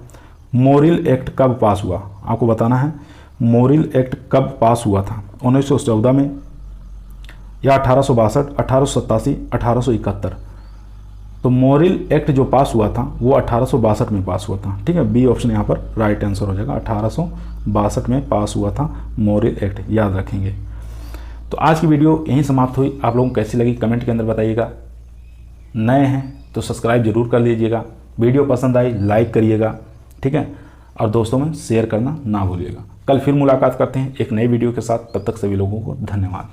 मोरिल एक्ट कब पास हुआ? आपको बताना है मोरिल एक्ट कब पास हुआ था, 1914 में या 1862, 1887, 1871। तो मोरिल एक्ट जो पास हुआ था वो 1862 में पास हुआ था। ठीक है, बी ऑप्शन यहाँ पर राइट आंसर हो जाएगा। 1862 में पास हुआ था मोरिल एक्ट, याद रखेंगे। तो आज की वीडियो यहीं समाप्त हुई। आप लोगों को कैसी लगी कमेंट के अंदर बताइएगा। नए हैं तो सब्सक्राइब जरूर कर लीजिएगा। वीडियो पसंद आई लाइक करिएगा, ठीक है, और दोस्तों में शेयर करना ना भूलिएगा। कल फिर मुलाकात करते हैं एक नई वीडियो के साथ। तब तक सभी लोगों को धन्यवाद।